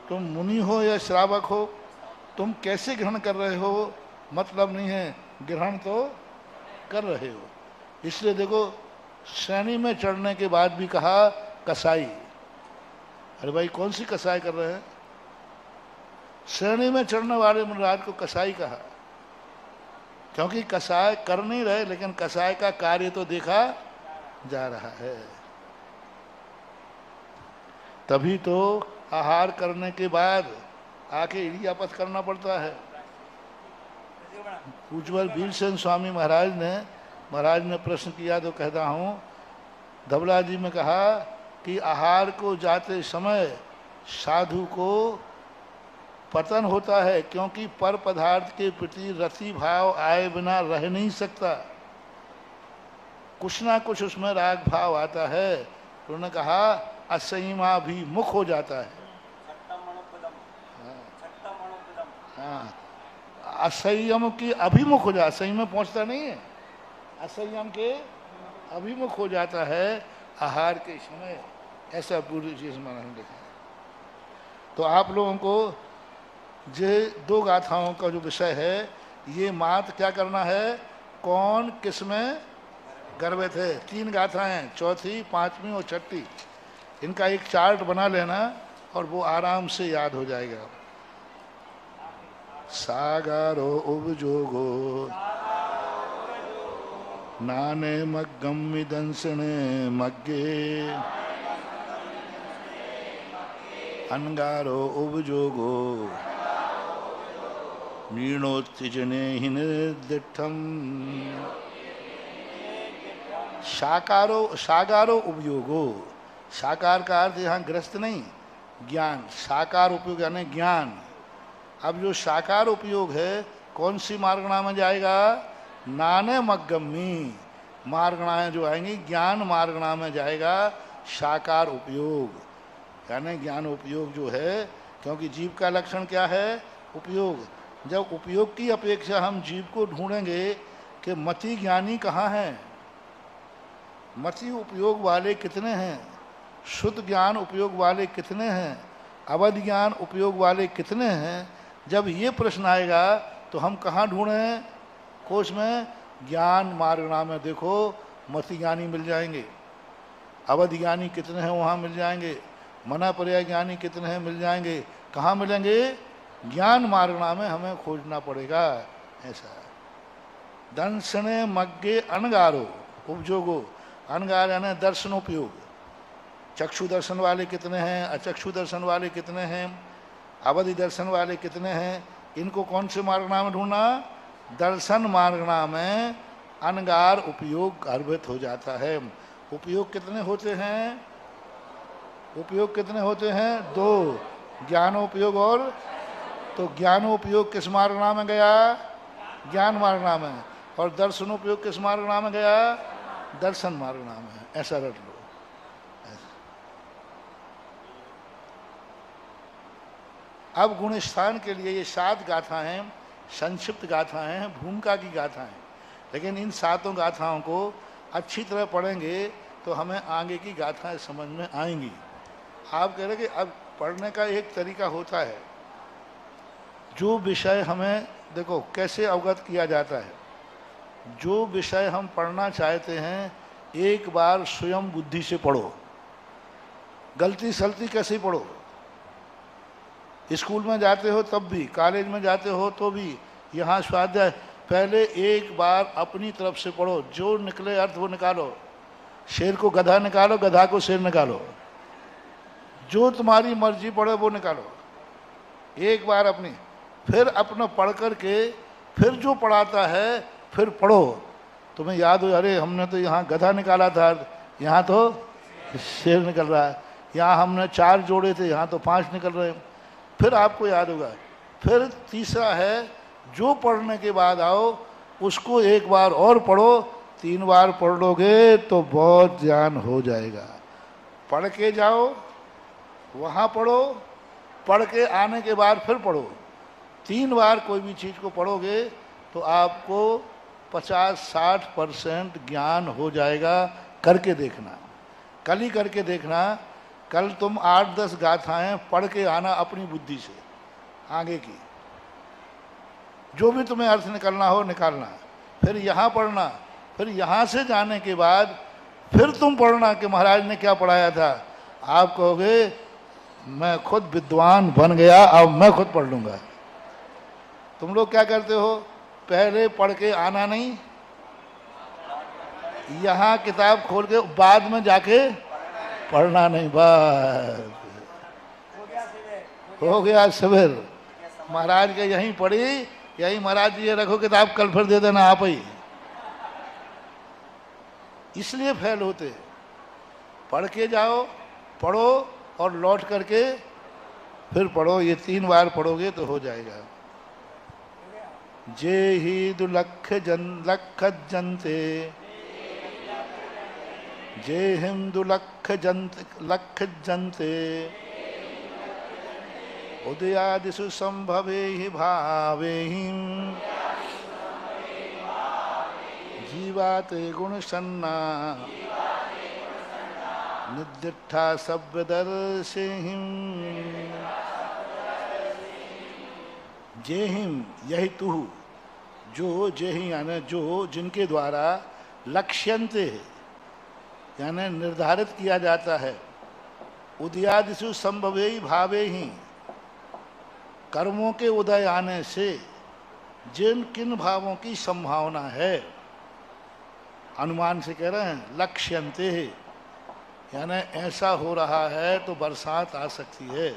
तुम मुनि हो या श्रावक हो, तुम कैसे ग्रहण कर रहे हो मतलब नहीं है, ग्रहण तो कर रहे हो। इसलिए देखो, श्रेणी में चढ़ने के बाद भी कहा कसाई। अरे भाई कौन सी कसाई कर रहे हैं? श्रेणी में चढ़ने वाले मुनिराज को कसाई कहा, क्योंकि कसाय कर नहीं रहे, लेकिन कसाय का कार्य तो देखा जा रहा है। तभी तो आहार करने के बाद आके इडियापत करना पड़ता है। पूज्यवर वीरसेन स्वामी महाराज ने प्रश्न किया तो कहता हूँ, धबला जी में कहा कि आहार को जाते समय साधु को पतन होता है, क्योंकि पर पदार्थ के प्रति रति भाव आए बिना रह नहीं सकता, कुछ ना कुछ उसमें राग भाव आता है। तो उन्होंने कहा असंयमा भी मुख हो जाता है। हाँ, असंयम की अभिमुख हो जाता, संयम में पहुंचता नहीं है, असंयम के अभिमुख हो जाता है आहार के समय, ऐसा पूरी चीज मैंने देखा। तो आप लोगों को ये दो गाथाओं का जो विषय है, ये मात क्या करना है, कौन किस में गर्वे थे। 3 गाथाएं हैं, चौथी, 5वीं और 6ठी। इनका एक चार्ट बना लेना और वो आराम से याद हो जाएगा। सागारो उपजोगो नाने मग्गम दंसने मग्गे अनगारो उपजोगो मीणोत्तिजने ही निर्दिठम। सागारो उपयोगो, साकार का अर्थ यहाँ ग्रस्त नहीं, ज्ञान, साकार उपयोग यानी ज्ञान। अब जो साकार उपयोग है कौन सी मार्गणा में जाएगा, नाने मग्गमी मार्गणाएं जो आएंगी, ज्ञान मार्गणा में जाएगा साकार उपयोग, यानी ज्ञान उपयोग जो है। क्योंकि जीव का लक्षण क्या है, उपयोग। जब उपयोग की अपेक्षा हम जीव को ढूंढेंगे कि मति ज्ञानी कहाँ हैं, मति उपयोग वाले कितने हैं, शुद्ध ज्ञान उपयोग वाले कितने हैं, अवध ज्ञान उपयोग वाले कितने हैं, जब ये प्रश्न आएगा तो हम कहाँ ढूंढें, कोश में ज्ञान मार्गणा में देखो मति ज्ञानी मिल जाएंगे, अवध ज्ञानी कितने हैं वहाँ मिल जाएंगे, मना पर्याय ज्ञानी कितने हैं मिल जाएंगे। कहाँ मिलेंगे, ज्ञान मार्गणा में हमें खोजना पड़ेगा। ऐसा दंसने मग्गे अनगारो उपजोगो, अनगार यानी दर्शनोपयोग। चक्षु दर्शन वाले कितने हैं, अचक्षु दर्शन वाले कितने हैं, अवधि दर्शन वाले कितने हैं, इनको कौन से मार्गणा में ढूंढना? दर्शन मार्गणा में अनगार उपयोग गर्भित हो जाता है। उपयोग कितने होते हैं? उपयोग कितने होते हैं? दो, ज्ञानोपयोग और, तो ज्ञानोपयोग किस मार्गणा में गया? ज्ञान मार्गणा में। और दर्शनोपयोग किस मार्गणा में गया? दर्शन मार्गणा में। ऐसा रट लो। अब गुण स्थान के लिए ये 7 गाथाएं संक्षिप्त गाथाएं हैं, भूमिका की गाथाएं, लेकिन इन 7 गाथाओं को अच्छी तरह पढ़ेंगे तो हमें आगे की गाथाएं समझ में आएंगी। आप कह रहे कि अब पढ़ने का एक तरीका होता है, जो विषय हमें, देखो कैसे अवगत किया जाता है, जो विषय हम पढ़ना चाहते हैं एक बार स्वयं बुद्धि से पढ़ो, गलती सलती कैसे पढ़ो। स्कूल में जाते हो तब भी, कॉलेज में जाते हो तो भी, यहाँ स्वाध्याय, पहले एक बार अपनी तरफ से पढ़ो, जो निकले अर्थ वो निकालो। शेर को गधा निकालो, गधा को शेर निकालो, जो तुम्हारी मर्जी पढ़े वो निकालो एक बार अपनी, फिर अपना पढ़ कर के फिर जो पढ़ाता है फिर पढ़ो। तुम्हें याद हो, अरे हमने तो यहाँ गधा निकाला था, यहाँ तो शेर निकल रहा है, यहाँ हमने 4 जोड़े थे, यहाँ तो 5 निकल रहे हैं, फिर आपको याद होगा। फिर तीसरा है, जो पढ़ने के बाद आओ उसको एक बार और पढ़ो, 3 बार पढ़ लोगे तो बहुत ज्ञान हो जाएगा। पढ़ के जाओ, वहाँ पढ़ो, पढ़ के आने के बाद फिर पढ़ो, 3 बार कोई भी चीज़ को पढ़ोगे तो आपको 50-60% ज्ञान हो जाएगा। करके देखना, कल ही करके देखना। कल तुम 8-10 गाथाएं पढ़ के आना अपनी बुद्धि से, आगे की जो भी तुम्हें अर्थ निकलना हो निकालना, फिर यहाँ पढ़ना, फिर यहाँ से जाने के बाद फिर तुम पढ़ना कि महाराज ने क्या पढ़ाया था। आप कहोगे मैं खुद विद्वान बन गया, अब मैं खुद पढ़ लूँगा। तुम लोग क्या करते हो, पहले पढ़ के आना नहीं, यहाँ किताब खोल के बाद में जाके पढ़ना नहीं, बस हो गया सवेर। महाराज के यहीं पढ़ी, यही महाराज जी ये रखो किताब, कल फिर दे देना आप ही। इसलिए फेल होते। पढ़ के जाओ, पढ़ो और लौट करके फिर पढ़ो, ये 3 बार पढ़ोगे तो हो जाएगा। जे ही दुलक्ष लख जनते, जे हिम दुलक्ष लख जनते, उदयादिषु संभवे ही भावे हिम, जीवाते गुण सन्ना, निदिष्ठा सव्यदर्शे हिम। जे हिम यही तू, जो जे ही यानी जो जिनके द्वारा लक्ष्यन्ते यानी निर्धारित किया जाता है, उदयादिषु संभवे भावे ही, कर्मों के उदय आने से जिन किन भावों की संभावना है, अनुमान से कह रहे हैं, लक्ष्यन्ते यानी ऐसा हो रहा है तो बरसात आ सकती है,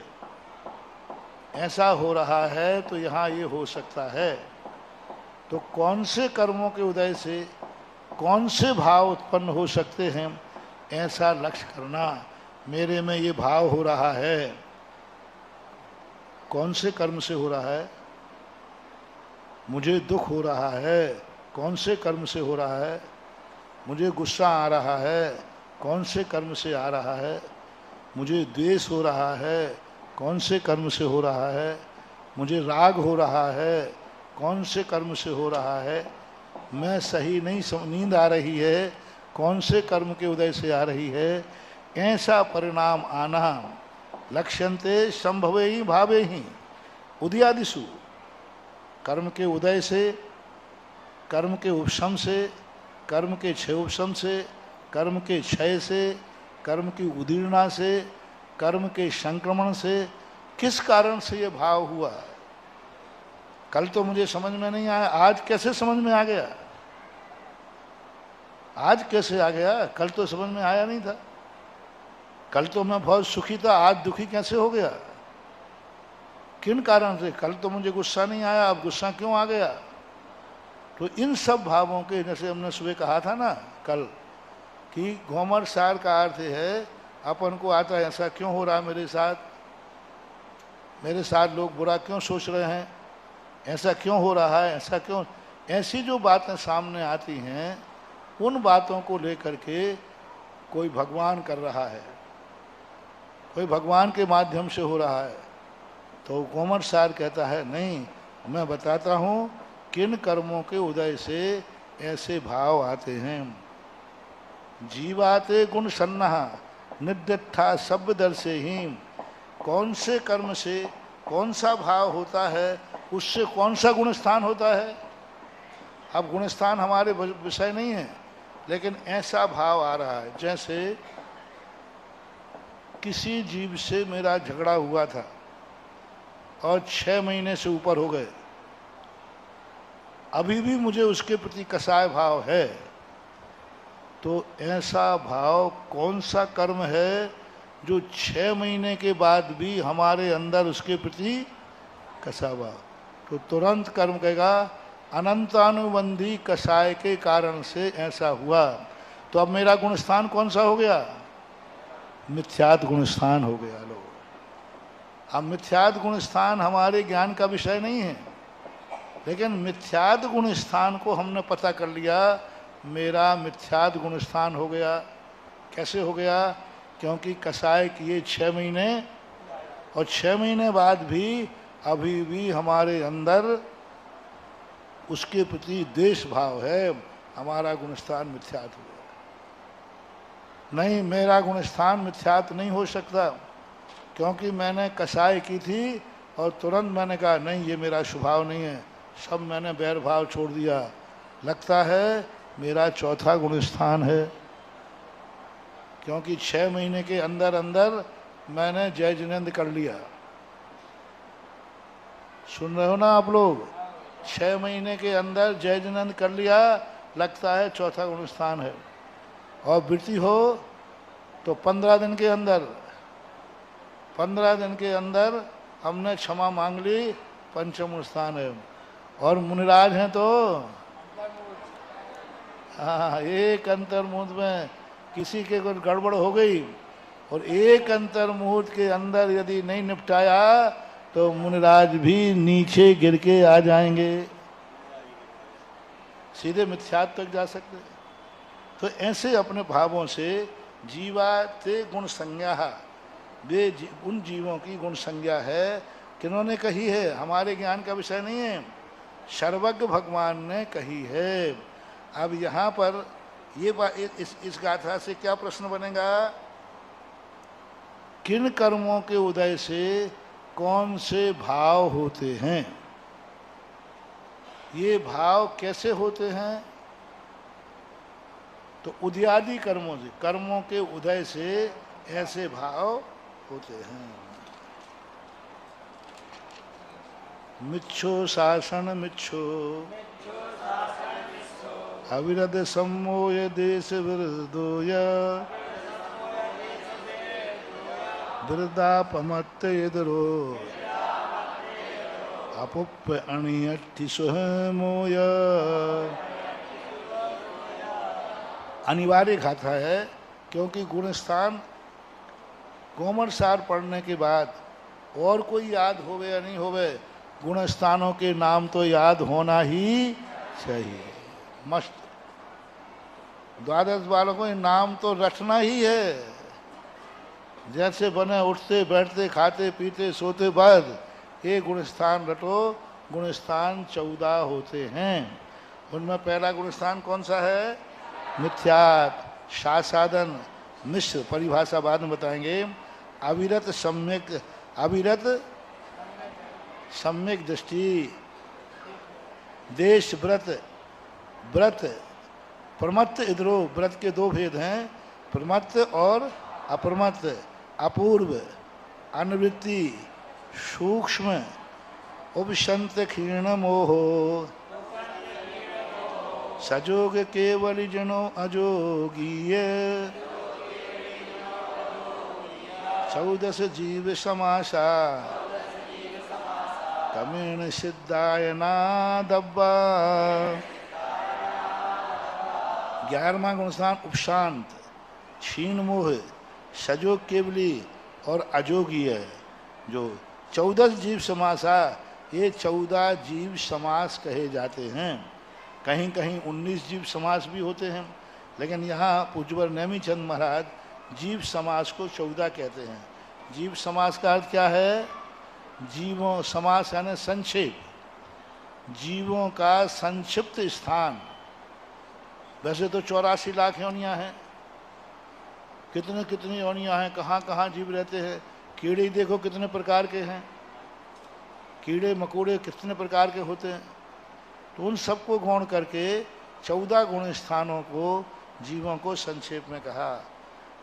ऐसा हो रहा है तो यहाँ ये हो सकता है। तो कौन से कर्मों के उदय से कौन से भाव उत्पन्न हो सकते हैं, ऐसा लक्ष्य करना। मेरे में ये भाव हो रहा है, कौन से कर्म से हो रहा है, मुझे दुख हो रहा है, कौन से कर्म से हो रहा है, मुझे गुस्सा आ रहा है, कौन से कर्म से आ रहा है, मुझे द्वेष हो रहा है, कौन से कर्म से हो रहा है, मुझे राग हो रहा है, कौन से कर्म से हो रहा है, मैं सही नहीं, नींद आ रही है, कौन से कर्म के उदय से आ रही है, ऐसा परिणाम आना। लक्ष्यन्ते संभवे ही भावे ही, उदयादिषु कर्म के उदय से, कर्म के उपशम से, कर्म के क्षय उपशम से, कर्म के क्षय से, कर्म की उदीर्णा से, कर्म के संक्रमण से, किस कारण से ये भाव हुआ। कल तो मुझे समझ में नहीं आया, आज कैसे समझ में आ गया। आज कैसे आ गया? कल तो समझ में आया नहीं था। कल तो मैं बहुत सुखी था, आज दुखी कैसे हो गया? किन कारण से? कल तो मुझे गुस्सा नहीं आया, अब गुस्सा क्यों आ गया? तो इन सब भावों के, जैसे हमने सुबह कहा था ना कल, कि घोमर सार का अर्थ है अपन को आता है ऐसा क्यों हो रहा मेरे साथ लोग बुरा क्यों सोच रहे हैं, ऐसा क्यों हो रहा है, ऐसा क्यों, ऐसी जो बातें सामने आती हैं उन बातों को लेकर के कोई भगवान कर रहा है, कोई भगवान के माध्यम से हो रहा है। तो घोमर सार कहता है नहीं, मैं बताता हूँ किन कर्मों के उदय से ऐसे भाव आते हैं। जीवाते गुण सन्ना निद्यथा शब्द दर से ही, कौन से कर्म से कौन सा भाव होता है, उससे कौन सा गुण स्थान होता है। अब गुण स्थान हमारे विषय नहीं है, लेकिन ऐसा भाव आ रहा है जैसे किसी जीव से मेरा झगड़ा हुआ था और 6 महीने से ऊपर हो गए, अभी भी मुझे उसके प्रति कसाय भाव है। तो ऐसा भाव कौन सा कर्म है जो 6 महीने के बाद भी हमारे अंदर उसके प्रति कसा भाव? तो तुरंत कर्म कहेगा अनंतानुबंधी कसाय के कारण से ऐसा हुआ। तो अब मेरा गुणस्थान कौन सा हो गया? मिथ्यात गुणस्थान हो गया। लोग अब मिथ्यात गुणस्थान हमारे ज्ञान का विषय नहीं है, लेकिन मिथ्यात गुणस्थान को हमने पता कर लिया, मेरा मिथ्यात गुणस्थान हो गया। कैसे हो गया? क्योंकि कसाय किए 6 महीने और 6 महीने बाद भी अभी भी हमारे अंदर उसके प्रति द्वेष भाव है, हमारा गुणस्थान मिथ्यात हो गया। नहीं, मेरा गुणस्थान मिथ्यात नहीं हो सकता, क्योंकि मैंने कसाई की थी और तुरंत मैंने कहा नहीं ये मेरा स्वभाव नहीं है, सब मैंने बैर भाव छोड़ दिया, लगता है मेरा चौथा गुणस्थान है। क्योंकि 6 महीने के अंदर अंदर मैंने जय जिनेंद्र कर लिया। सुन रहे हो ना आप लोग? 6 महीने के अंदर जय जिनेंद्र कर लिया, लगता है चौथा गुणस्थान है। और वृत्ति हो तो 15 दिन के अंदर हमने क्षमा मांग ली, पंचम स्थान है। और मुनिराज हैं तो हाँ, एक अंतर मुहूर्त में किसी के कुछ गड़बड़ हो गई और एक अंतर मुहूर्त के अंदर यदि नहीं निपटाया तो मुनिराज भी नीचे गिर के आ जाएंगे, सीधे मिथ्यात्व तक जा सकते। तो ऐसे अपने भावों से जीवाते गुण संज्ञा, वे उन जीवों की गुण संज्ञा है। किन्होंने कही है? हमारे ज्ञान का विषय नहीं है, सर्वज्ञ भगवान ने कही है। अब यहाँ पर ये इस गाथा से क्या प्रश्न बनेगा? किन कर्मों के उदय से कौन से भाव होते हैं? ये भाव कैसे होते हैं? तो उदयादि कर्मों से, कर्मों के उदय से ऐसे भाव होते हैं। मिच्छो शासन मिच्छो अविरत सम्मोय देश विरदोय वृद्धापमत्त इदरो अपुप्य अणियट्ठि सुहमोय। अनिवार्य गाथा है, क्योंकि गुणस्थान घोमर सार पढ़ने के बाद और कोई याद होवे या नहीं होवे, गुणस्थानों के नाम तो याद होना ही चाहिए, मस्त। द्वादश वालों को नाम तो रटना ही है, जैसे बने उठते बैठते खाते पीते सोते बाद ये गुणस्थान रटो। गुणस्थान 14 होते हैं, उनमें पहला गुणस्थान कौन सा है? मिथ्यात, शासादन, मिश्र, परिभाषा बाद में बताएंगे। अविरत सम्यक दृष्टि, देश व्रत, प्रमत्त इधरो, व्रत के 2 भेद हैं, प्रमत्त और अप्रमत्त, अपूर्व, अनवृत्ति, सूक्ष्म, उपशंत क्षीण मोहो, सजोग केवल जनो अजोगीय, 14 जीव समासा, कमेण सिद्धाय नादब्बा। 11वां गुणस्थान उपशांत, क्षीण मोह, सजोग केवली और अजोगीय। जो 14 जीव समासा, ये 14 जीव समास कहे जाते हैं। कहीं कहीं 19 जीव समास भी होते हैं, लेकिन यहाँ पूज्यवर नेमी चंद महाराज जीव समास को 14 कहते हैं। जीव समास का अर्थ क्या है? जीवों, समास यानी संक्षेप, जीवों का संक्षिप्त स्थान। वैसे तो 84 लाख योनियाँ हैं, कितने कितनी योनियाँ हैं, कहाँ कहाँ जीव रहते हैं। कीड़े देखो कितने प्रकार के हैं, कीड़े मकोड़े कितने प्रकार के होते हैं। तो उन सबको गौण करके 14 गुण स्थानों को, जीवों को संक्षेप में कहा।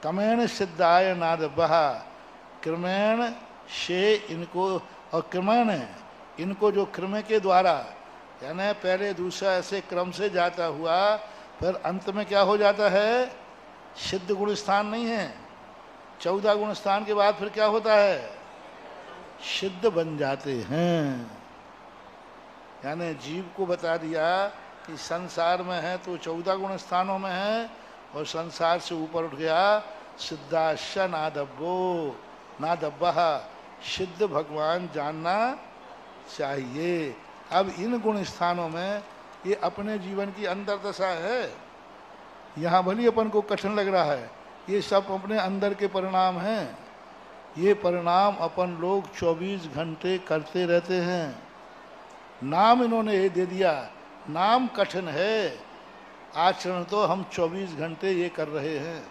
क्रमेण सिद्धाय नादब्बहा, क्रमेण से इनको, और क्रमेण इनको जो क्रम के द्वारा, यानी पहले दूसरा ऐसे क्रम से जाता हुआ फिर अंत में क्या हो जाता है? सिद्ध गुण स्थान नहीं है। 14 गुण स्थान के बाद फिर क्या होता है? सिद्ध बन जाते हैं। यानी जीव को बता दिया कि संसार में है तो 14 गुण स्थानों में है, और संसार से ऊपर उठ गया सिद्धाश्च नादब्बो, नादब्बहा, सिद्ध भगवान जानना चाहिए। अब इन गुण स्थानों में ये अपने जीवन की अंदर दशा है। यहाँ भली अपन को कठिन लग रहा है, ये सब अपने अंदर के परिणाम हैं। ये परिणाम अपन लोग 24 घंटे करते रहते हैं। नाम इन्होंने ये दे दिया, नाम कठिन है, आचरण तो हम 24 घंटे ये कर रहे हैं।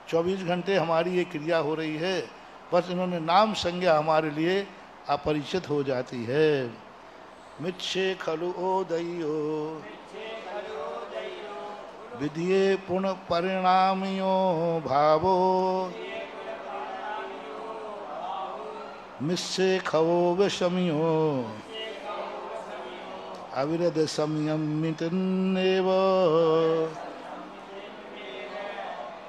24 घंटे हमारी ये क्रिया हो रही है, बस इन्होंने नाम संज्ञा हमारे लिए अपरिचित हो जाती है। मिच्छे खलु ओदयो विधिये पुण्य परिणामियो भावो, मिस्से खवो विषमियो अविरद संयमितन्नेव।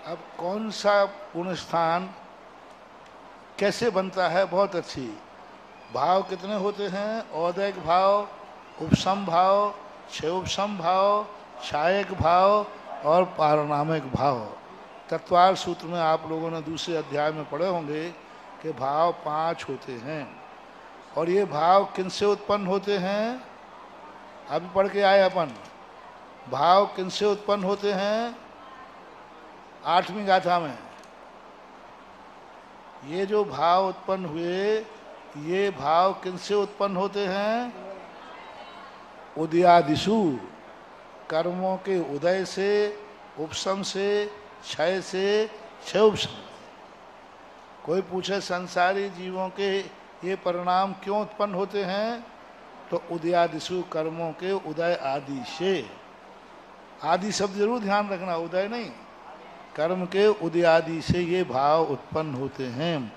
अब कौन सा पुण्य स्थान कैसे बनता है? बहुत अच्छी। भाव कितने होते हैं? औदैक भाव, उपसम भाव, क्षयोपसम भाव, छायक भाव और पारणामिक भाव। तत्वार सूत्र में आप लोगों ने दूसरे अध्याय में पढ़े होंगे कि भाव 5 होते हैं। और ये भाव किनसे उत्पन्न होते हैं? अभी पढ़ के आए अपन। भाव किनसे उत्पन्न होते हैं? 8वीं गाथा में। ये जो भाव उत्पन्न हुए, ये भाव किनसे उत्पन्न होते हैं? उदयादिषु, कर्मों के उदय से, उपशम से, क्षय से, क्षयोपशम। कोई पूछे संसारी जीवों के ये परिणाम क्यों उत्पन्न होते हैं, तो उदयादिषु, कर्मों के उदय आदि से। आदि शब्द जरूर ध्यान रखना, उदय नहीं। कर्म के उदय आदि से ये भाव उत्पन्न होते हैं।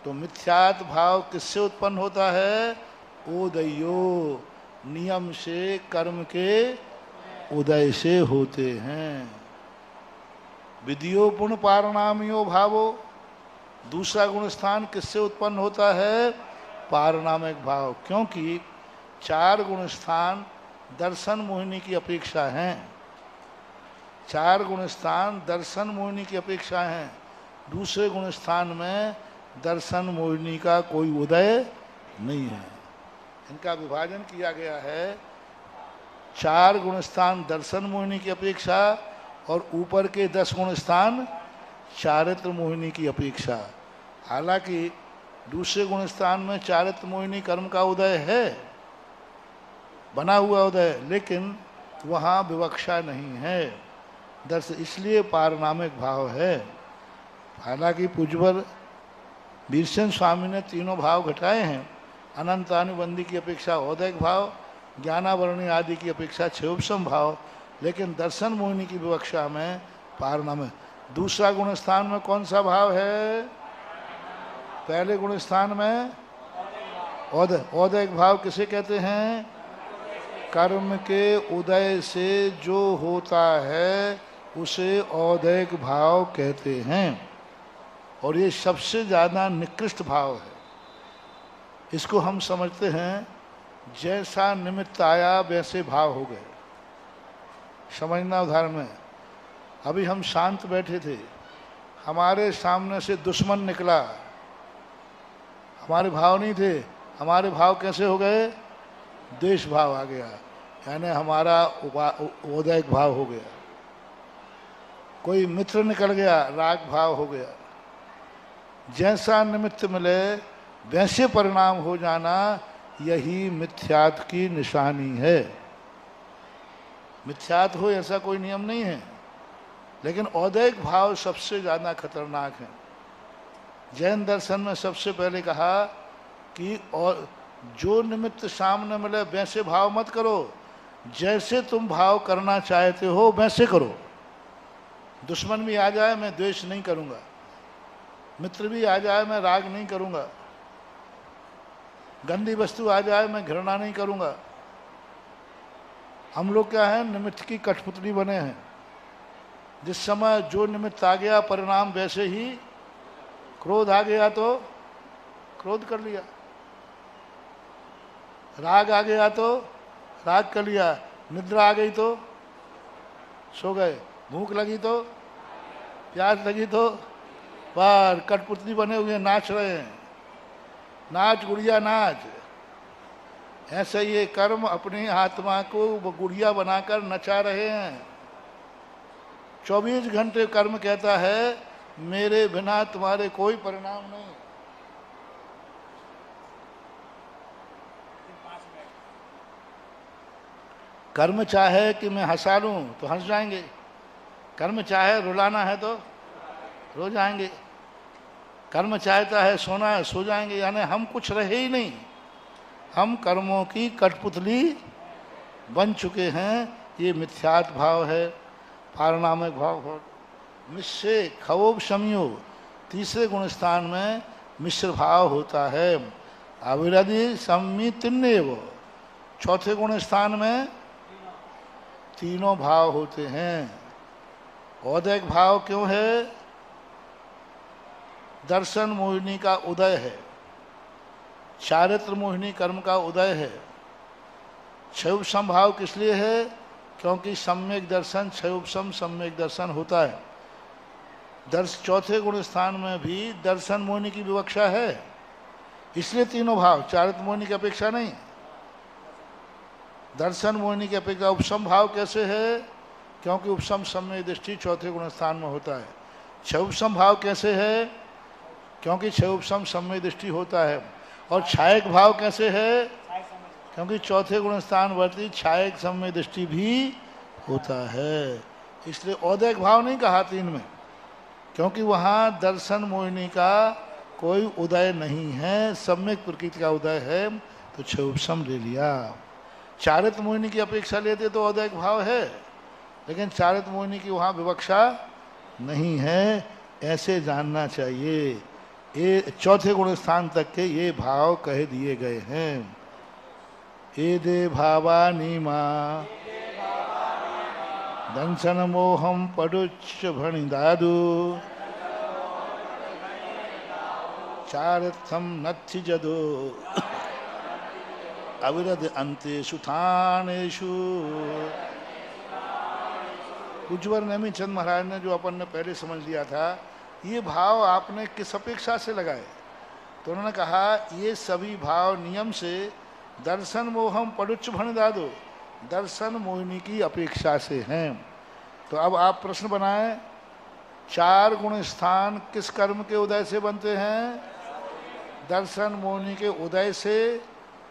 तो मिथ्यात् भाव किससे उत्पन्न होता है? उदयो, नियम से, कर्म के उदय से होते हैं। विधियो पुण्य पारणामियो भावो, दूसरा गुण स्थान किससे उत्पन्न होता है? पारणामिक भाव। क्योंकि 4 गुण स्थान दर्शन मोहिनी की अपेक्षा हैं। 4 गुण स्थान दर्शन मोहिनी की अपेक्षा हैं। दूसरे गुण स्थान में दर्शन मोहिनी का कोई उदय नहीं है। इनका विभाजन किया गया है। 4 गुण स्थान दर्शन मोहिनी की अपेक्षा और ऊपर के 10 गुण स्थान चारित्र मोहिनी की अपेक्षा। हालांकि दूसरे गुण स्थान में चारित्र मोहिनी कर्म का उदय है, बना हुआ उदय, लेकिन वहाँ विवक्षा नहीं है। दर्श इसलिए पारणामिक भाव है। हालांकि पूज्यवर वीरसेन स्वामी ने तीनों भाव घटाए हैं। अनंतानुबंधी की अपेक्षा औदैक भाव, ज्ञानावरणी आदि की अपेक्षा क्षयोपसम भाव, लेकिन दर्शन मोहिनी की विवक्षा में पारणामिक। दूसरा गुण स्थान में कौन सा भाव है? पहले गुण स्थान में औदैक भाव किसे कहते हैं? कर्म के उदय से जो होता है उसे औदैक भाव कहते हैं, और ये सबसे ज़्यादा निकृष्ट भाव है। इसको हम समझते हैं जैसा निमित्त आया वैसे भाव हो गए। समझना उदाहरण में, अभी हम शांत बैठे थे, हमारे सामने से दुश्मन निकला, हमारे भाव नहीं थे, हमारे भाव कैसे हो गए? द्वेष भाव आ गया, यानी हमारा औदैक भाव हो गया। कोई मित्र निकल गया, राग भाव हो गया। जैसा निमित्त मिले वैसे परिणाम हो जाना, यही मिथ्यात्व की निशानी है। मिथ्यात्व हो ऐसा कोई नियम नहीं है, लेकिन औदैक भाव सबसे ज़्यादा खतरनाक है। जैन दर्शन में सबसे पहले कहा कि और जो निमित्त सामने मिले वैसे भाव मत करो, जैसे तुम भाव करना चाहते हो वैसे करो। दुश्मन भी आ जाए मैं द्वेष नहीं करूँगा, मित्र भी आ जाए मैं राग नहीं करूँगा, गंदी वस्तु आ जाए मैं घृणा नहीं करूँगा। हम लोग क्या है, निमित्त की कठपुतली बने हैं। जिस समय जो निमित्त आ गया परिणाम वैसे ही। क्रोध आ गया तो क्रोध कर लिया, राग आ गया तो राग कर लिया, निद्रा आ गई तो सो गए, भूख लगी तो, प्यास लगी तो, बार कठपुतली बने हुए नाच रहे हैं। नाच गुड़िया नाच। ऐसे ये कर्म अपनी आत्मा को गुड़िया बनाकर नचा रहे हैं। 24 घंटे कर्म कहता है मेरे बिना तुम्हारे कोई परिणाम नहीं। कर्म चाहे कि मैं हंसा लूं तो हंस जाएंगे, कर्म चाहे रुलाना है तो रो जाएंगे, कर्म चाहता है सोना है सो जाएंगे। यानी हम कुछ रहे ही नहीं, हम कर्मों की कठपुतली बन चुके हैं। ये मिथ्यात्व भाव है, पारणामिक भाव है। मिश्रे खवोब शमियो, तीसरे गुण स्थान में मिश्र भाव होता है। अविरधि सम्मितिन्नेव, चौथे गुण स्थान में तीनों भाव होते हैं। औदैक भाव क्यों है? दर्शन मोहिनी का उदय है, चारित्र मोहिनी कर्म का उदय है। क्षयोपम भाव किस लिए है? क्योंकि सम्यक दर्शन क्षयोपम सम्यक दर्शन होता है। चौथे गुण स्थान में भी दर्शन मोहिनी की विवक्षा है, इसलिए तीनों भाव, चारित्र मोहिनी की अपेक्षा नहीं। दर्शन मोहिनी की अपेक्षा उपसम भाव कैसे है? क्योंकि उपसम सम्यक दृष्टि चौथे गुण स्थान में होता है। क्षयोपम भाव कैसे है? क्योंकि क्षयोपम सम्यक दृष्टि होता है। और छायक भाव कैसे है? क्योंकि चौथे गुण स्थान वर्ती छायक सम्यक दृष्टि भी होता है। इसलिए औदैक भाव नहीं कहा तीन में, क्योंकि वहाँ दर्शन मोहिनी का कोई उदय नहीं है, सम्यक प्रकृति का उदय है, तो क्षयोपम ले लिया। चारित्र मोहिनी की अपेक्षा लेते तो औदैक भाव है, लेकिन चारित्र मोहिनी की वहाँ विवक्षा नहीं है, ऐसे जानना चाहिए। ये चौथे गुण स्थान तक के ये भाव कह दिए गए हैं। एदे भावा नीमा दंशन मोहम पडुच्च भणिदादु चारित्रम नत्थि जदो अविरध अंतेषु थानेषु। उज्ज्वल नेमी चंद महाराज ने जो अपन ने पहले समझ लिया था, ये भाव आपने किस अपेक्षा से लगाए? तो उन्होंने कहा ये सभी भाव नियम से दर्शन मोहम पडुच्च भणिदादु, दर्शन मोहिनी की अपेक्षा से हैं। तो अब आप प्रश्न बनाएं, चार गुण स्थान किस कर्म के उदय से बनते हैं? दर्शन मोहिनी के उदय से,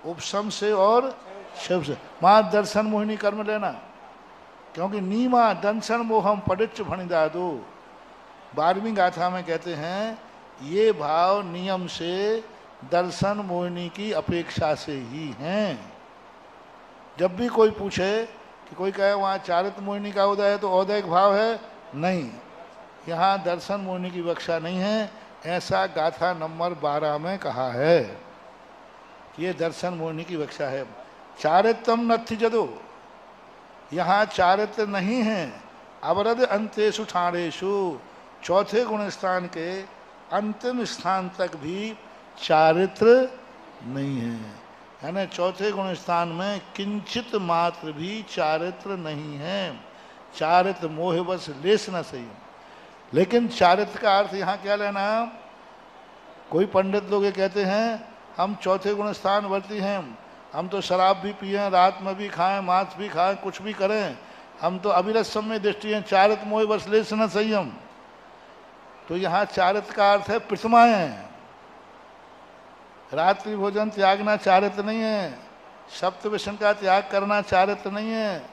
उपशम से और शिव से। वहाँ दर्शन मोहिनी कर्म लेना, क्योंकि नीमा दंशन मोहम पडिच्च भणिदादु 12वीं गाथा में कहते हैं ये भाव नियम से दर्शन मोहिनी की अपेक्षा से ही हैं। जब भी कोई पूछे कि कोई कहे वहाँ चारित्र मोहिनी का उदय है तो औदैक भाव है, नहीं, यहाँ दर्शन मोहिनी की विवक्षा नहीं है, ऐसा गाथा नंबर 12 में कहा है कि ये दर्शन मोहिनी की विवक्षा है। चारित्रम नथि जदो, यहाँ चारित्र नहीं है। अवरद अंतेषु ठाणेषु, चौथे गुण स्थान के अंतिम स्थान तक भी चारित्र नहीं है। यानी चौथे गुण स्थान में किंचित मात्र भी चारित्र नहीं है। चारित्र मोहवश लेस न सही। लेकिन चारित्र का अर्थ यहाँ क्या लेना? कोई पंडित लोग ये कहते हैं हम चौथे गुण स्थान वर्ती हैं, हम तो शराब भी पिए, रात में भी खाएं, मांस भी खाएं, कुछ भी करें, हम तो अविरत सम्य दृष्टि हैं, चारित्र मोहवश लेस न संयम। तो यहाँ चारित्र का अर्थ है प्रथमाएं। रात्रि भोजन त्यागना चारित्र नहीं है, सप्तव्यसन का त्याग करना चारित्र नहीं है,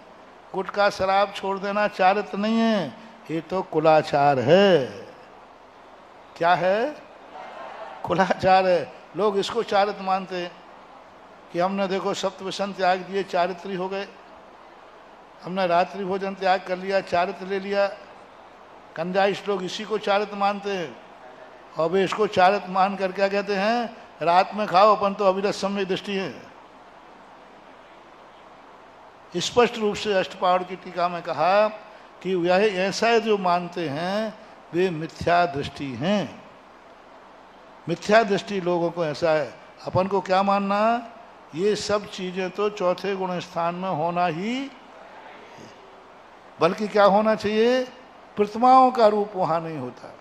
गुटखा शराब छोड़ देना चारित्र नहीं है, ये तो कुलाचार है। क्या है? कुलाचार है। लोग इसको चारित्र मानते हैं कि हमने देखो सप्तव्यसन त्याग दिए, चारित्री हो गए। हमने रात्रि भोजन त्याग कर लिया, चारित्र ले लिया। कंजाइश लोग इसी को चारित्र मानते हैं। और वे इसको चारित्र मान कर क्या कहते हैं? रात में खाओ, अपन तो अविरत सम्यक दृष्टि है। स्पष्ट रूप से अष्टपहर की टीका में कहा कि यह ऐसा जो मानते हैं वे मिथ्या दृष्टि हैं। मिथ्या दृष्टि लोगों को ऐसा है। अपन को क्या मानना? ये सब चीजें तो चौथे गुण स्थान में होना ही, बल्कि क्या होना चाहिए? प्रतिमाओं का रूप वहाँ नहीं होता।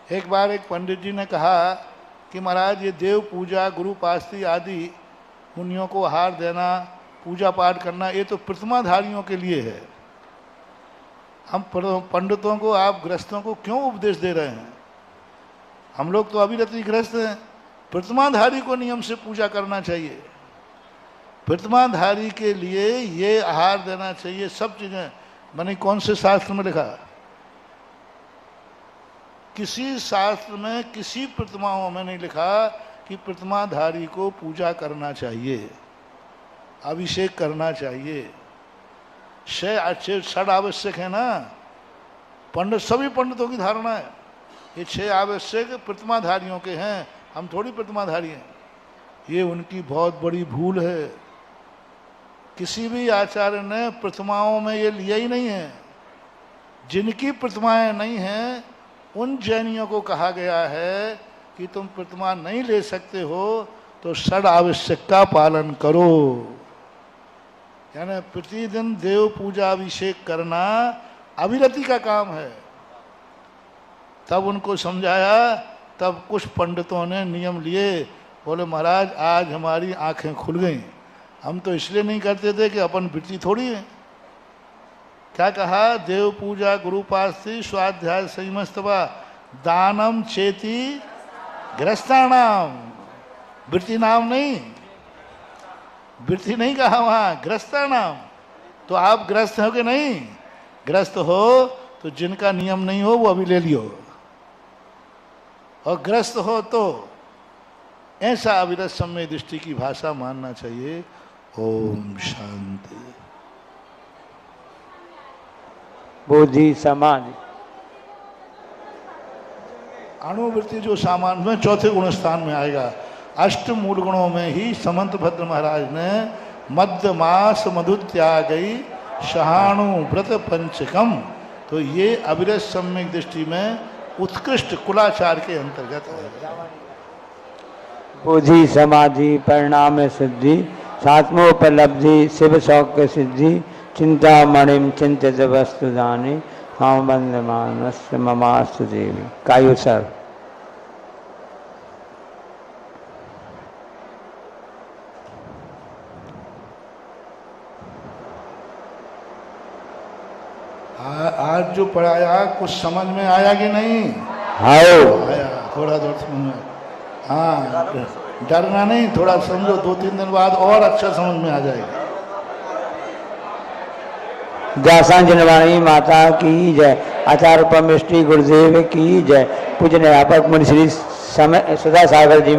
एक बार एक पंडित जी ने कहा कि महाराज ये देव पूजा, गुरु पास्ती आदि मुनियों को आहार देना, पूजा पाठ करना, ये तो प्रतिमाधारियों के लिए है। हम पंडितों को, आप गृहस्थों को क्यों उपदेश दे रहे हैं? हम लोग तो अविरति गृहस्थ हैं। प्रतिमाधारी को नियम से पूजा करना चाहिए। प्रतिमाधारी के लिए ये आहार देना चाहिए, सब चीजें। मैंने कौन से शास्त्र में लिखा? किसी शास्त्र में, किसी प्रतिमाओं में नहीं लिखा कि प्रतिमाधारी को पूजा करना चाहिए, अभिषेक करना चाहिए। षड आवश्यक है ना। पंडित, सभी पंडितों की धारणा है ये 6 आवश्यक प्रतिमाधारियों के हैं, हम थोड़ी प्रतिमाधारी हैं। ये उनकी बहुत बड़ी भूल है। किसी भी आचार्य ने प्रतिमाओं में ये लिया ही नहीं है। जिनकी प्रतिमाएं नहीं हैं उन जैनियों को कहा गया है कि तुम प्रतिमा नहीं ले सकते हो तो षड आवश्यक का पालन करो। यानी प्रतिदिन देव पूजा अभिषेक करना अविरति का काम है। तब उनको समझाया, तब कुछ पंडितों ने नियम लिए। बोले महाराज आज हमारी आंखें खुल गई, हम तो इसलिए नहीं करते थे कि अपन वृत्ति थोड़ी है। क्या कहा? देव पूजा, गुरुपास्ति, स्वाध्याय, संयमस्तवा, दानम चेति ग्रस्तानाम। वृत्ति नाम नहीं, वृत्ति नहीं कहा वहां, ग्रस्तानाम। तो आप ग्रस्त हो कि नहीं? ग्रस्त हो तो जिनका नियम नहीं हो वो अभी ले लियो, और ग्रस्त हो तो ऐसा अविरत सम्यक दृष्टि की भाषा मानना चाहिए। ओम शांति। बोधि समाधि अणुवृत्ति जो सामान में चौथे गुण स्थान में आएगा। अष्ट मूल गुणों में ही समंत भद्र महाराज ने मध्य मास मधु त्यागई शहाणु व्रत पंचकम, तो ये अविरत सम्यक दृष्टि में उत्कृष्ट कुलाचार के अंतर्गत है। बोधि समाधि परिणाम सिद्धि सात्मोपलब्धि शिव सौख्य सिद्धि चिंतामणिम चिंतित वस्तु दानी हम बंद मानस ममास्तु देवी। कायु सर। आज जो पढ़ाया कुछ समझ में आया कि नहीं? आया थोड़ा समझ में। हाँ, डरना नहीं, थोड़ा समझो, 2-3 दिन बाद और अच्छा समझ में आ जाएगा। व्यासांजनवाणी माता की जय। आचार्य परमेष्टि गुरुदेव की जय। पूजनीय अध्यापक मुनि श्री सुधा सागर जी।